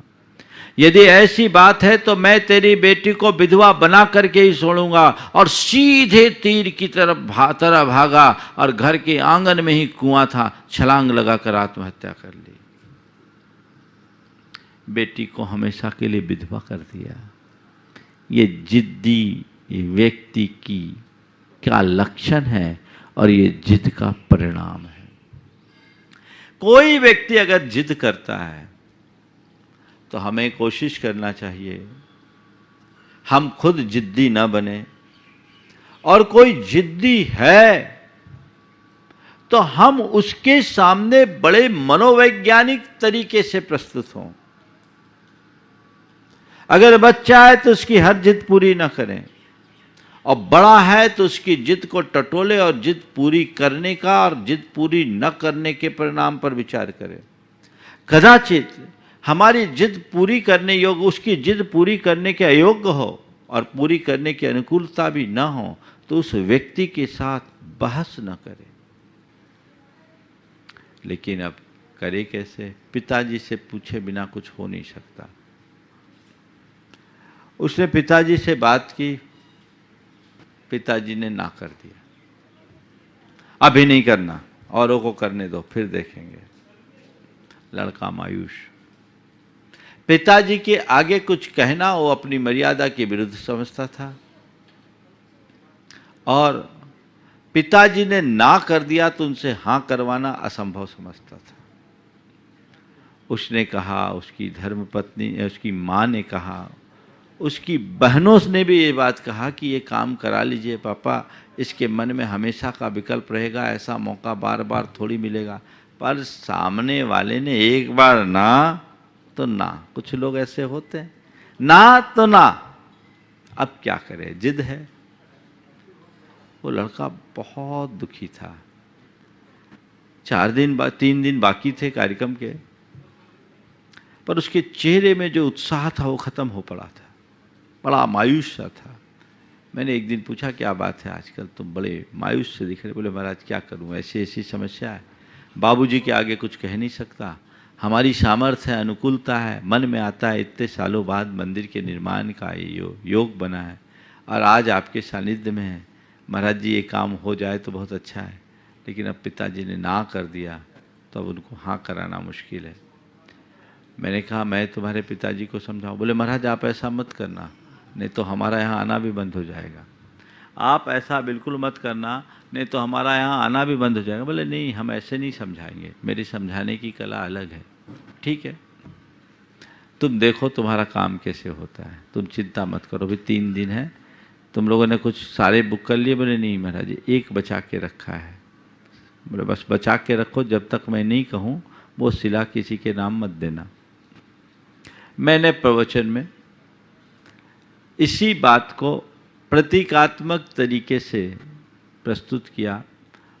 यदि ऐसी बात है तो मैं तेरी बेटी को विधवा बना करके ही छोड़ूंगा। और सीधे तीर की तरफ भागा और घर के आंगन में ही कुआं था, छलांग लगाकर आत्महत्या कर ली। बेटी को हमेशा के लिए विधवा कर दिया। ये जिद्दी व्यक्ति की क्या लक्षण है और ये जिद का परिणाम है। कोई व्यक्ति अगर जिद करता है तो हमें कोशिश करना चाहिए हम खुद जिद्दी ना बने, और कोई जिद्दी है तो हम उसके सामने बड़े मनोवैज्ञानिक तरीके से प्रस्तुत हों। अगर बच्चा है तो उसकी हर जिद पूरी ना करें, और बड़ा है तो उसकी जिद को टटोले और जिद पूरी करने का और जिद पूरी न करने के परिणाम पर विचार करें। कदाचित हमारी जिद पूरी करने योग्य, उसकी जिद पूरी करने के अयोग्य हो और पूरी करने की अनुकूलता भी न हो, तो उस व्यक्ति के साथ बहस न करें। लेकिन अब करे कैसे? पिताजी से पूछे बिना कुछ हो नहीं सकता। उसने पिताजी से बात की, पिताजी ने ना कर दिया, अभी नहीं करना, औरों को करने दो, फिर देखेंगे। लड़का मायूस। पिताजी के आगे कुछ कहना वो अपनी मर्यादा के विरुद्ध समझता था, और पिताजी ने ना कर दिया तो उनसे हां करवाना असंभव समझता था। उसने कहा, उसकी धर्मपत्नी, उसकी मां ने कहा, उसकी बहनों ने भी ये बात कहा कि ये काम करा लीजिए पापा, इसके मन में हमेशा का विकल्प रहेगा, ऐसा मौका बार बार थोड़ी मिलेगा। पर सामने वाले ने एक बार ना तो ना, कुछ लोग ऐसे होते हैं, ना तो ना, अब क्या करे, जिद है। वो लड़का बहुत दुखी था। 3 दिन बाकी थे कार्यक्रम के, पर उसके चेहरे में जो उत्साह था वो खत्म हो पड़ा था, बड़ा मायूस सा था। मैंने एक दिन पूछा, क्या बात है आजकल तुम बड़े मायूस से दिख रहे? बोले महाराज क्या करूं, ऐसी ऐसी समस्या है, बाबूजी के आगे कुछ कह नहीं सकता, हमारी सामर्थ्य है, अनुकूलता है, मन में आता है, इतने सालों बाद मंदिर के निर्माण का योग बना है और आज आपके सानिध्य में है, महाराज जी ये काम हो जाए तो बहुत अच्छा है। लेकिन अब पिताजी ने ना कर दिया तो अब उनको हाँ कराना मुश्किल है। मैंने कहा मैं तुम्हारे पिताजी को समझाऊं? बोले महाराज आप ऐसा मत करना, नहीं तो हमारा यहाँ आना भी बंद हो जाएगा। आप ऐसा बिल्कुल मत करना, नहीं तो हमारा यहाँ आना भी बंद हो जाएगा। बोले नहीं, हम ऐसे नहीं समझाएंगे, मेरी समझाने की कला अलग है। ठीक है, तुम देखो तुम्हारा काम कैसे होता है, तुम चिंता मत करो, अभी 3 दिन है, तुम लोगों ने कुछ सारे बुक कर लिए? बोले नहीं महाराज जी, एक बचा के रखा है। बोले बस बचा के रखो, जब तक मैं नहीं कहूँ वो शिला किसी के नाम मत देना। मैंने प्रवचन में इसी बात को प्रतीकात्मक तरीके से प्रस्तुत किया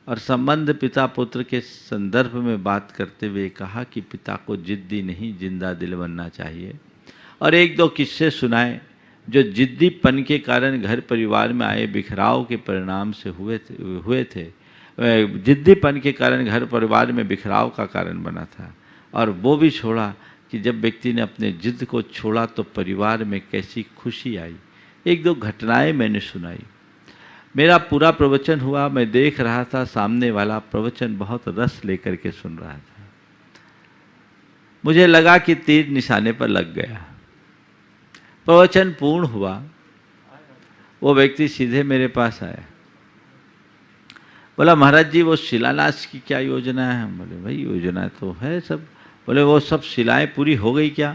और संबंध पिता पुत्र के संदर्भ में बात करते हुए कहा कि पिता को जिद्दी नहीं जिंदा दिल बनना चाहिए। और 1-2 किस्से सुनाए जो जिद्दीपन के कारण घर परिवार में आए बिखराव के परिणाम से हुए थे। जिद्दीपन के कारण घर परिवार में बिखराव का कारण बना था, और वो भी छोड़ा कि जब व्यक्ति ने अपने जिद को छोड़ा तो परिवार में कैसी खुशी आई। 1-2 घटनाएं मैंने सुनाई। मेरा पूरा प्रवचन हुआ, मैं देख रहा था सामने वाला प्रवचन बहुत रस लेकर के सुन रहा था। मुझे लगा कि तीर निशाने पर लग गया। प्रवचन पूर्ण हुआ, वो व्यक्ति सीधे मेरे पास आया, बोला महाराज जी वो शिलान्यास की क्या योजना है? हम बोले भाई योजना तो है सब। बोले वो सब शिलाएं पूरी हो गई क्या?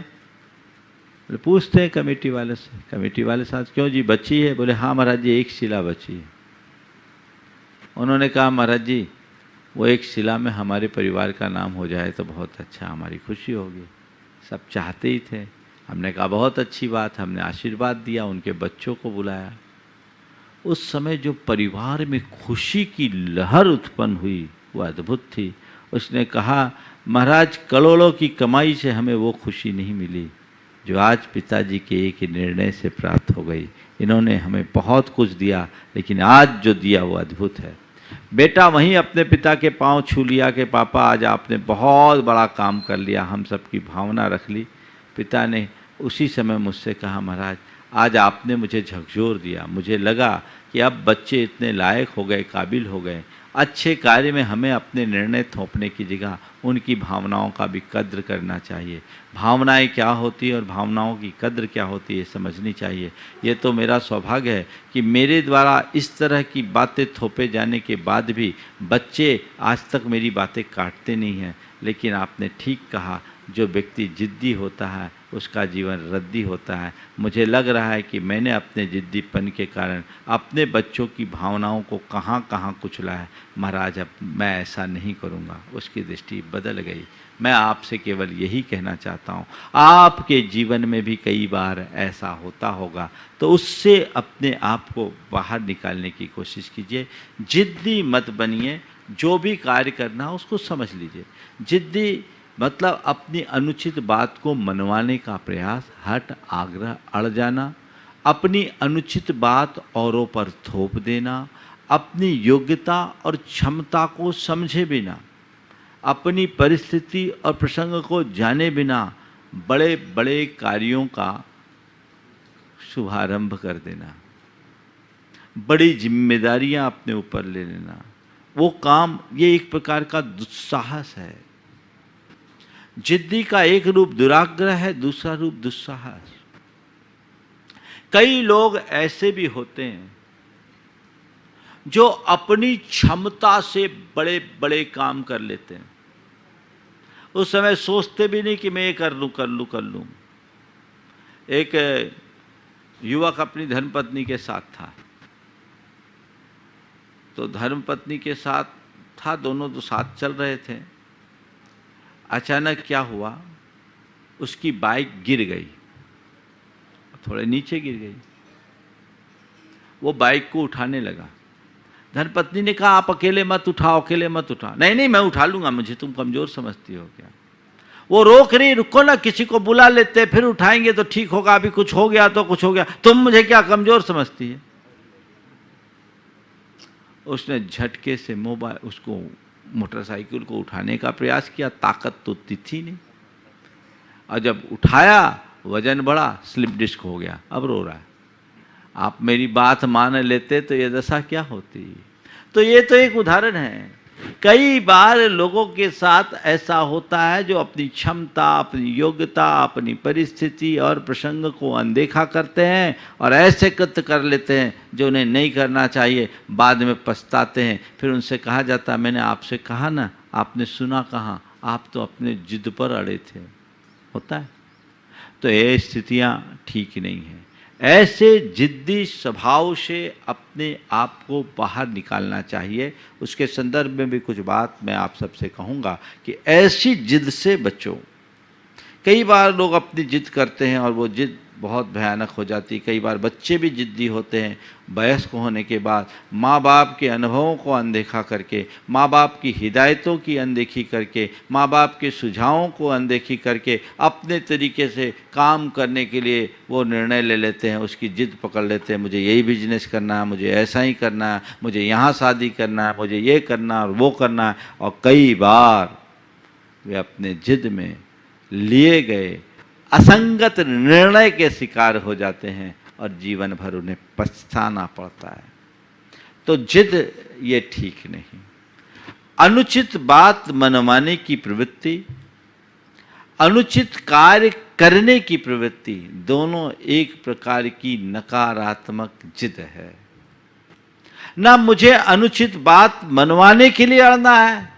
बोले पूछते हैं कमेटी वाले से। कमेटी वाले साथ क्यों जी बची है? बोले हाँ महाराज जी एक शिला बची है। उन्होंने कहा महाराज जी वो एक शिला में हमारे परिवार का नाम हो जाए तो बहुत अच्छा, हमारी खुशी होगी। सब चाहते ही थे। हमने कहा बहुत अच्छी बात। हमने आशीर्वाद दिया, उनके बच्चों को बुलाया। उस समय जो परिवार में खुशी की लहर उत्पन्न हुई वो अद्भुत थी। उसने कहा महाराज करोड़ों की कमाई से हमें वो खुशी नहीं मिली जो आज पिताजी के एक निर्णय से प्राप्त हो गई। इन्होंने हमें बहुत कुछ दिया, लेकिन आज जो दिया वो अद्भुत है। बेटा वहीं अपने पिता के पांव छू लिया कि पापा आज आपने बहुत बड़ा काम कर लिया, हम सब की भावना रख ली। पिता ने उसी समय मुझसे कहा महाराज आज आपने मुझे झकझोर दिया। मुझे लगा कि अब बच्चे इतने लायक हो गए, काबिल हो गए, अच्छे कार्य में हमें अपने निर्णय थोपने की जगह उनकी भावनाओं का भी कद्र करना चाहिए। भावनाएं क्या होती है और भावनाओं की कद्र क्या होती है समझनी चाहिए। ये तो मेरा सौभाग्य है कि मेरे द्वारा इस तरह की बातें थोपे जाने के बाद भी बच्चे आज तक मेरी बातें काटते नहीं हैं। लेकिन आपने ठीक कहा, जो व्यक्ति जिद्दी होता है उसका जीवन रद्दी होता है। मुझे लग रहा है कि मैंने अपने जिद्दीपन के कारण अपने बच्चों की भावनाओं को कहाँ कहाँ कुचला है। महाराज अब मैं ऐसा नहीं करूँगा। उसकी दृष्टि बदल गई। मैं आपसे केवल यही कहना चाहता हूँ, आपके जीवन में भी कई बार ऐसा होता होगा तो उससे अपने आप को बाहर निकालने की कोशिश कीजिए। जिद्दी मत बनिए, जो भी कार्य करना है उसको समझ लीजिए। जिद्दी मतलब अपनी अनुचित बात को मनवाने का प्रयास, हट, आग्रह, अड़ जाना, अपनी अनुचित बात औरों पर थोप देना, अपनी योग्यता और क्षमता को समझे बिना, अपनी परिस्थिति और प्रसंग को जाने बिना बड़े बड़े कार्यों का शुभारंभ कर देना, बड़ी जिम्मेदारियां अपने ऊपर ले लेना, वो काम, ये एक प्रकार का दुस्साहस है। जिद्दी का एक रूप दुराग्रह है, दूसरा रूप दुस्साहस। कई लोग ऐसे भी होते हैं जो अपनी क्षमता से बड़े बड़े काम कर लेते हैं। उस समय सोचते भी नहीं कि मैं ये कर लूं। एक युवक अपनी धर्मपत्नी के साथ था, तो धर्मपत्नी के साथ था, दोनों तो साथ चल रहे थे। अचानक क्या हुआ, उसकी बाइक गिर गई, थोड़े नीचे गिर गई। वो बाइक को उठाने लगा। धर्मपत्नी ने कहा आप अकेले मत उठाओ, अकेले मत उठाओ। नहीं मैं उठा लूंगा, मुझे तुम कमजोर समझती हो क्या? वो रोक रही, रुको ना, किसी को बुला लेते फिर उठाएंगे तो ठीक होगा, अभी कुछ हो गया तो कुछ हो गया, तुम मुझे क्या कमजोर समझती है? उसने झटके से उसको मोटरसाइकिल को उठाने का प्रयास किया, ताकत तो थी नहीं, और जब उठाया वजन बढ़ा, स्लिप डिस्क हो गया, अब रो रहा है। आप मेरी बात मान लेते तो ये दशा क्या होती? तो ये तो एक उदाहरण है। कई बार लोगों के साथ ऐसा होता है जो अपनी क्षमता, अपनी योग्यता, अपनी परिस्थिति और प्रसंग को अनदेखा करते हैं और ऐसे कृत्य कर लेते हैं जो उन्हें नहीं करना चाहिए। बाद में पछताते हैं। फिर उनसे कहा जाता है मैंने आपसे कहा ना, आपने सुना कहाँ, आप तो अपने जिद पर अड़े थे। होता है। तो ये स्थितियाँ ठीक नहीं हैं। ऐसे जिद्दी स्वभाव से अपने आप को बाहर निकालना चाहिए। उसके संदर्भ में भी कुछ बात मैं आप सबसे कहूँगा कि ऐसी जिद से बचो। कई बार लोग अपनी जिद करते हैं और वो जिद बहुत भयानक हो जाती है। कई बार बच्चे भी जिद्दी होते हैं। वयस्क होने के बाद माँ बाप के अनुभवों को अनदेखा करके, माँ बाप की हिदायतों की अनदेखी करके, माँ बाप के सुझावों को अनदेखी करके अपने तरीके से काम करने के लिए वो निर्णय ले लेते हैं, उसकी जिद पकड़ लेते हैं। मुझे यही बिजनेस करना है, मुझे ऐसा ही करना है, मुझे यहाँ शादी करना है, मुझे ये करना और वो करना है। और कई बार वे अपने जिद में लिए गए असंगत निर्णय के शिकार हो जाते हैं और जीवन भर उन्हें पछताना पड़ता है। तो जिद ये ठीक नहीं। अनुचित बात मनवाने की प्रवृत्ति, अनुचित कार्य करने की प्रवृत्ति, दोनों एक प्रकार की नकारात्मक जिद है। ना मुझे अनुचित बात मनवाने के लिए अड़ना है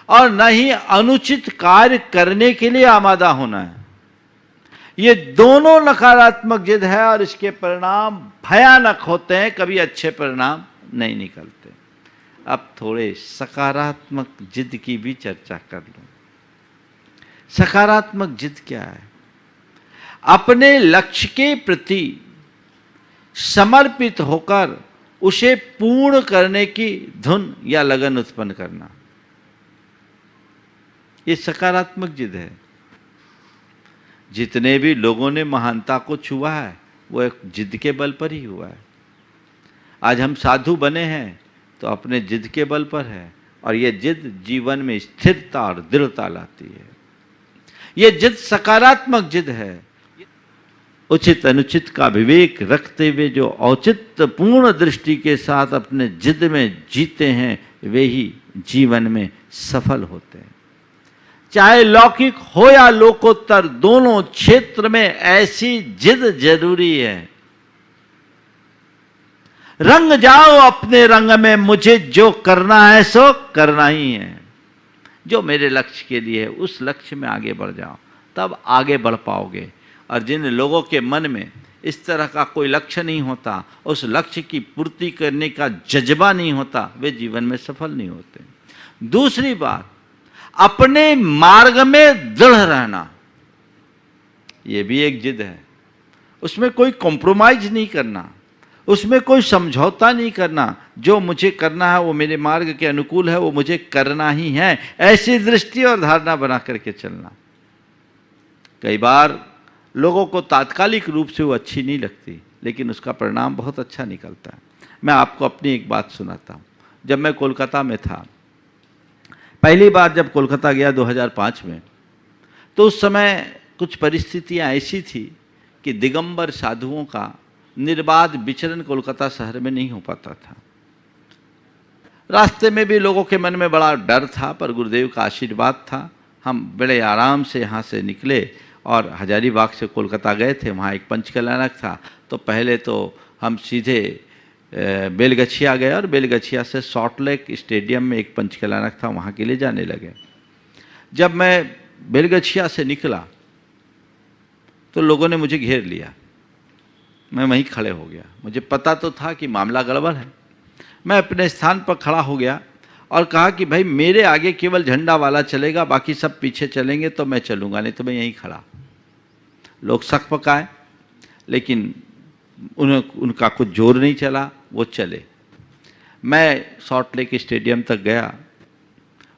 और न ही अनुचित कार्य करने के लिए आमादा होना है। ये दोनों नकारात्मक जिद है और इसके परिणाम भयानक होते हैं, कभी अच्छे परिणाम नहीं निकलते। अब थोड़े सकारात्मक जिद की भी चर्चा कर लूं। सकारात्मक जिद क्या है? अपने लक्ष्य के प्रति समर्पित होकर उसे पूर्ण करने की धुन या लगन उत्पन्न करना, ये सकारात्मक जिद है। जितने भी लोगों ने महानता को छुआ है वो एक जिद के बल पर ही हुआ है। आज हम साधु बने हैं तो अपने जिद के बल पर है, और ये जिद जीवन में स्थिरता और दृढ़ता लाती है। ये जिद सकारात्मक जिद है। उचित अनुचित का विवेक रखते हुए जो औचित्यपूर्ण दृष्टि के साथ अपने जिद में जीते हैं वे ही जीवन में सफल होते हैं। चाहे लौकिक हो या लोकोत्तर, दोनों क्षेत्र में ऐसी जिद जरूरी है। रंग जाओ अपने रंग में, मुझे जो करना है सो करना ही है। जो मेरे लक्ष्य के लिए है उस लक्ष्य में आगे बढ़ जाओ, तब आगे बढ़ पाओगे। और जिन लोगों के मन में इस तरह का कोई लक्ष्य नहीं होता, उस लक्ष्य की पूर्ति करने का जज्बा नहीं होता, वे जीवन में सफल नहीं होते। दूसरी बात, अपने मार्ग में दृढ़ रहना, यह भी एक जिद है। उसमें कोई कॉम्प्रोमाइज नहीं करना, उसमें कोई समझौता नहीं करना। जो मुझे करना है वो मेरे मार्ग के अनुकूल है, वो मुझे करना ही है, ऐसी दृष्टि और धारणा बना करके चलना। कई बार लोगों को तात्कालिक रूप से वो अच्छी नहीं लगती, लेकिन उसका परिणाम बहुत अच्छा निकलता है। मैं आपको अपनी एक बात सुनाता हूँ। जब मैं कोलकाता में था, पहली बार जब कोलकाता गया 2005 में, तो उस समय कुछ परिस्थितियाँ ऐसी थी कि दिगंबर साधुओं का निर्बाध विचरण कोलकाता शहर में नहीं हो पाता था। रास्ते में भी लोगों के मन में बड़ा डर था, पर गुरुदेव का आशीर्वाद था। हम बड़े आराम से यहाँ से निकले और हजारीबाग से कोलकाता गए थे। वहाँ एक पंचकल्याणक था, तो पहले तो हम सीधे बेलगछिया गए और बेलगछिया से सॉल्ट लेक स्टेडियम में एक पंचकल्याणक था, वहाँ के लिए जाने लगे। जब मैं बेलगछिया से निकला तो लोगों ने मुझे घेर लिया। मैं वहीं खड़े हो गया। मुझे पता तो था कि मामला गड़बड़ है। मैं अपने स्थान पर खड़ा हो गया और कहा कि भाई मेरे आगे केवल झंडा वाला चलेगा, बाकी सब पीछे चलेंगे तो मैं चलूँगा, नहीं तो मैं यहीं खड़ा। लोग शक पकाए, लेकिन उनका कुछ जोर नहीं चला, वो चले। मैं सॉल्ट लेक स्टेडियम तक गया।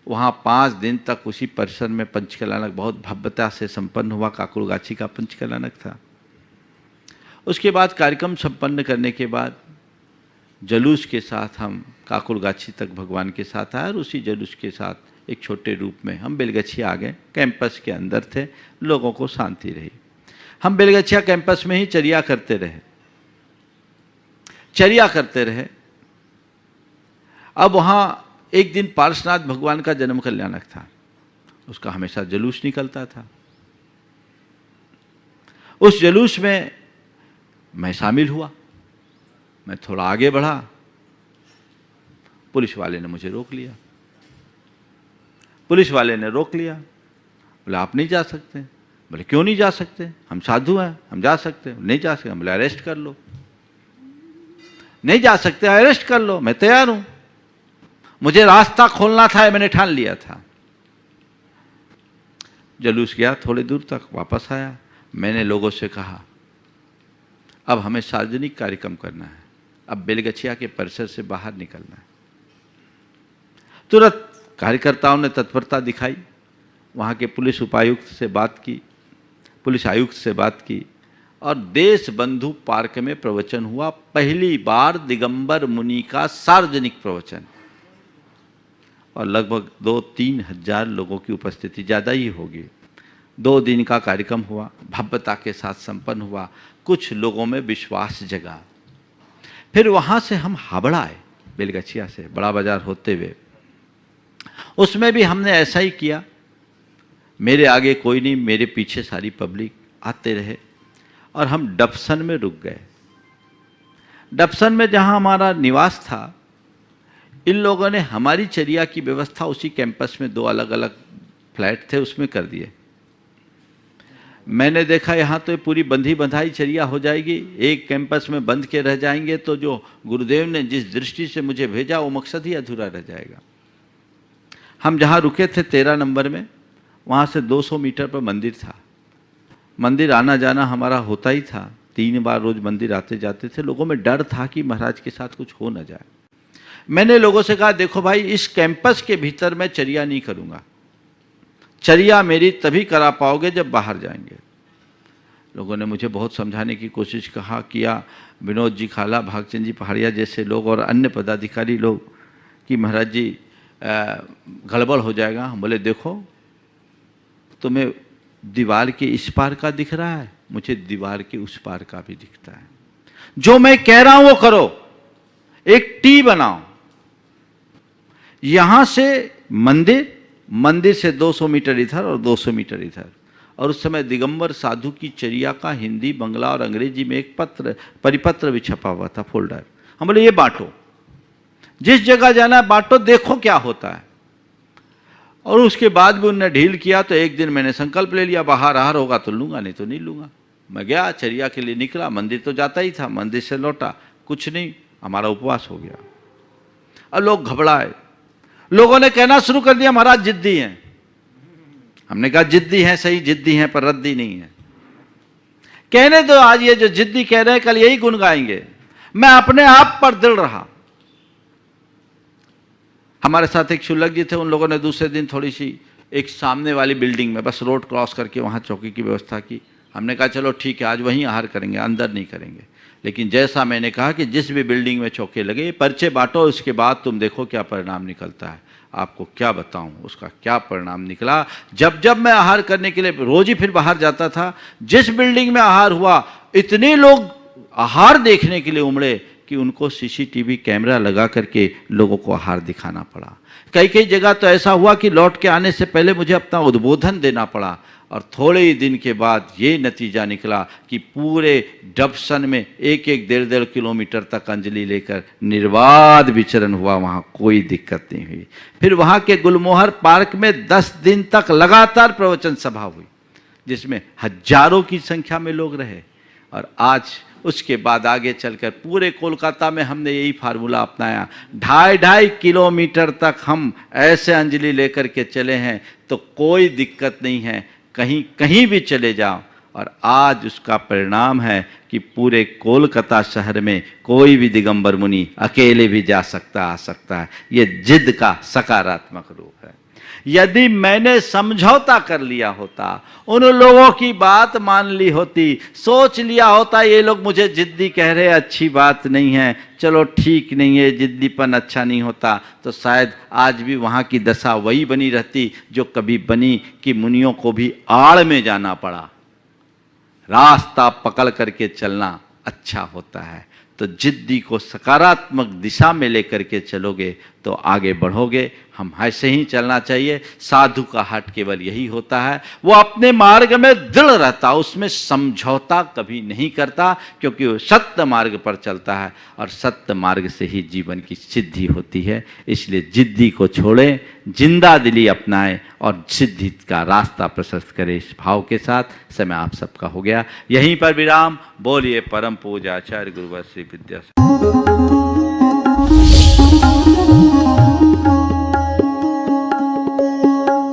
वहाँ 5 दिन तक उसी परिसर में पंचकल्याणक बहुत भव्यता से संपन्न हुआ। काकुड़गाछी का पंचकल्याणक था। उसके बाद कार्यक्रम संपन्न करने के बाद जलूस के साथ हम काकुड़गाछी तक भगवान के साथ आए, और उसी जलूस के साथ एक छोटे रूप में हम बेलगछिया आ गए। कैंपस के अंदर थे, लोगों को शांति रही। हम बेलगछिया कैंपस में ही चर्या करते रहे। अब वहाँ एक दिन पार्श्वनाथ भगवान का जन्म कल्याणक था, उसका हमेशा जलूस निकलता था। उस जलूस में मैं शामिल हुआ। मैं थोड़ा आगे बढ़ा, पुलिस वाले ने मुझे रोक लिया। बोले आप नहीं जा सकते। बोले क्यों नहीं जा सकते? हम साधु हैं, हम जा सकते हैं। नहीं जा सकते। बोले अरेस्ट कर लो। नहीं जा सकते, अरेस्ट कर लो, मैं तैयार हूं। मुझे रास्ता खोलना था, मैंने ठान लिया था। जलूस गया थोड़ी दूर तक, वापस आया। मैंने लोगों से कहा अब हमें सार्वजनिक कार्यक्रम करना है, अब बेलगछिया के परिसर से बाहर निकलना है। तुरंत कार्यकर्ताओं ने तत्परता दिखाई। वहाँ के पुलिस उपायुक्त से बात की, पुलिस आयुक्त से बात की, और देश बंधु पार्क में प्रवचन हुआ। पहली बार दिगंबर मुनि का सार्वजनिक प्रवचन, और लगभग 2-3 हजार लोगों की उपस्थिति, ज़्यादा ही होगी। 2 दिन का कार्यक्रम हुआ, भव्यता के साथ संपन्न हुआ। कुछ लोगों में विश्वास जगा। फिर वहाँ से हम हावड़ा आए। बेलगछिया से बड़ा बाजार होते हुए। उसमें भी हमने ऐसा ही किया। मेरे आगे कोई नहीं, मेरे पीछे सारी पब्लिक आते रहे और हम डबसन में रुक गए। डबसन में जहां हमारा निवास था, इन लोगों ने हमारी चर्या की व्यवस्था उसी कैंपस में 2 अलग अलग फ्लैट थे उसमें कर दिए। मैंने देखा यहाँ तो पूरी बंधी बंधाई चर्या हो जाएगी, एक कैंपस में बंध के रह जाएंगे तो जो गुरुदेव ने जिस दृष्टि से मुझे भेजा वो मकसद ही अधूरा रह जाएगा। हम जहाँ रुके थे 13 नंबर में, वहाँ से 200 मीटर पर मंदिर था। मंदिर आना जाना हमारा होता ही था, 3 बार रोज मंदिर आते जाते थे। लोगों में डर था कि महाराज के साथ कुछ हो न जाए। मैंने लोगों से कहा, देखो भाई, इस कैंपस के भीतर मैं चर्या नहीं करूँगा, चर्या मेरी तभी करा पाओगे जब बाहर जाएंगे। लोगों ने मुझे बहुत समझाने की कोशिश किया, विनोद जी खाला, भागचंद जी पहाड़िया जैसे लोग और अन्य पदाधिकारी लोग, कि महाराज जी गड़बड़ हो जाएगा। हम बोले, देखो तुम्हें दीवार के इस पार का दिख रहा है, मुझे दीवार के उस पार का भी दिखता है। जो मैं कह रहा हूं वो करो, एक टी बनाओ, यहां से मंदिर, मंदिर से 200 मीटर इधर और 200 मीटर इधर। और उस समय दिगंबर साधु की चर्या का हिंदी, बंगला और अंग्रेजी में एक परिपत्र भी छपा हुआ था, फोल्डर। हम बोले, ये बांटो, जिस जगह जाना है बांटो, देखो क्या होता है। और उसके बाद भी उन्होंने ढील किया तो एक दिन मैंने संकल्प ले लिया, बाहर आहार होगा तो लूंगा, नहीं तो नहीं लूंगा। मैं गया, चर्या के लिए निकला, मंदिर तो जाता ही था, मंदिर से लौटा, कुछ नहीं, हमारा उपवास हो गया। अब लोग घबराए, लोगों ने कहना शुरू कर दिया, महाराज जिद्दी हैं। हमने कहा, जिद्दी हैं सही, जिद्दी हैं पर रद्दी नहीं है। कहने दो, आज ये जो जिद्दी कह रहे हैं कल यही गुण गाएंगे। मैं अपने आप पर दृढ़ रहा। हमारे साथ एक शुल्लक जी थे, उन लोगों ने दूसरे दिन थोड़ी सी एक सामने वाली बिल्डिंग में, बस रोड क्रॉस करके वहाँ चौकी की व्यवस्था की। हमने कहा चलो ठीक है, आज वहीं आहार करेंगे, अंदर नहीं करेंगे। लेकिन जैसा मैंने कहा कि जिस भी बिल्डिंग में चौके लगे, पर्चे बांटो, उसके बाद तुम देखो क्या परिणाम निकलता है। आपको क्या बताऊं उसका क्या परिणाम निकला। जब जब मैं आहार करने के लिए रोज ही फिर बाहर जाता था, जिस बिल्डिंग में आहार हुआ, इतने लोग आहार देखने के लिए उमड़े कि उनको सीसीटीवी कैमरा लगा करके लोगों को आहार दिखाना पड़ा। कई कई जगह तो ऐसा हुआ कि लौट के आने से पहले मुझे अपना उद्बोधन देना पड़ा। और थोड़े ही दिन के बाद ये नतीजा निकला कि पूरे डबसन में 1-1, 1.5 किलोमीटर तक अंजलि लेकर निर्बाध विचरण हुआ, वहाँ कोई दिक्कत नहीं हुई। फिर वहाँ के गुलमोहर पार्क में 10 दिन तक लगातार प्रवचन सभा हुई, जिसमें हजारों की संख्या में लोग रहे। और आज उसके बाद आगे चलकर पूरे कोलकाता में हमने यही फार्मूला अपनाया। 2.5 किलोमीटर तक हम ऐसे अंजलि लेकर के चले हैं तो कोई दिक्कत नहीं है, कहीं कहीं भी चले जाओ। और आज उसका परिणाम है कि पूरे कोलकाता शहर में कोई भी दिगंबर मुनि अकेले भी जा सकता, आ सकता है। ये जिद का सकारात्मक रूप है। यदि मैंने समझौता कर लिया होता, उन लोगों की बात मान ली होती, सोच लिया होता ये लोग मुझे जिद्दी कह रहे, अच्छी बात नहीं है, चलो ठीक नहीं है, जिद्दीपन अच्छा नहीं होता, तो शायद आज भी वहाँ की दशा वही बनी रहती जो कभी बनी कि मुनियों को भी आड़ में जाना पड़ा। रास्ता पकड़ करके चलना अच्छा होता है। तो जिद्दी को सकारात्मक दिशा में लेकर के चलोगे तो आगे बढ़ोगे। हम ऐसे ही चलना चाहिए। साधु का हट केवल यही होता है, वो अपने मार्ग में दृढ़ रहता, उसमें समझौता कभी नहीं करता, क्योंकि वो सत्य मार्ग पर चलता है और सत्य मार्ग से ही जीवन की सिद्धि होती है। इसलिए जिद्दी को छोड़ें, जिंदा दिली अपनाएं और सिद्धि का रास्ता प्रशस्त करें। इस भाव के साथ समय आप सबका हो गया। यहीं पर विराम। बोलिए परम पूज्य आचार्य गुरुवर श्री विद्यासागर।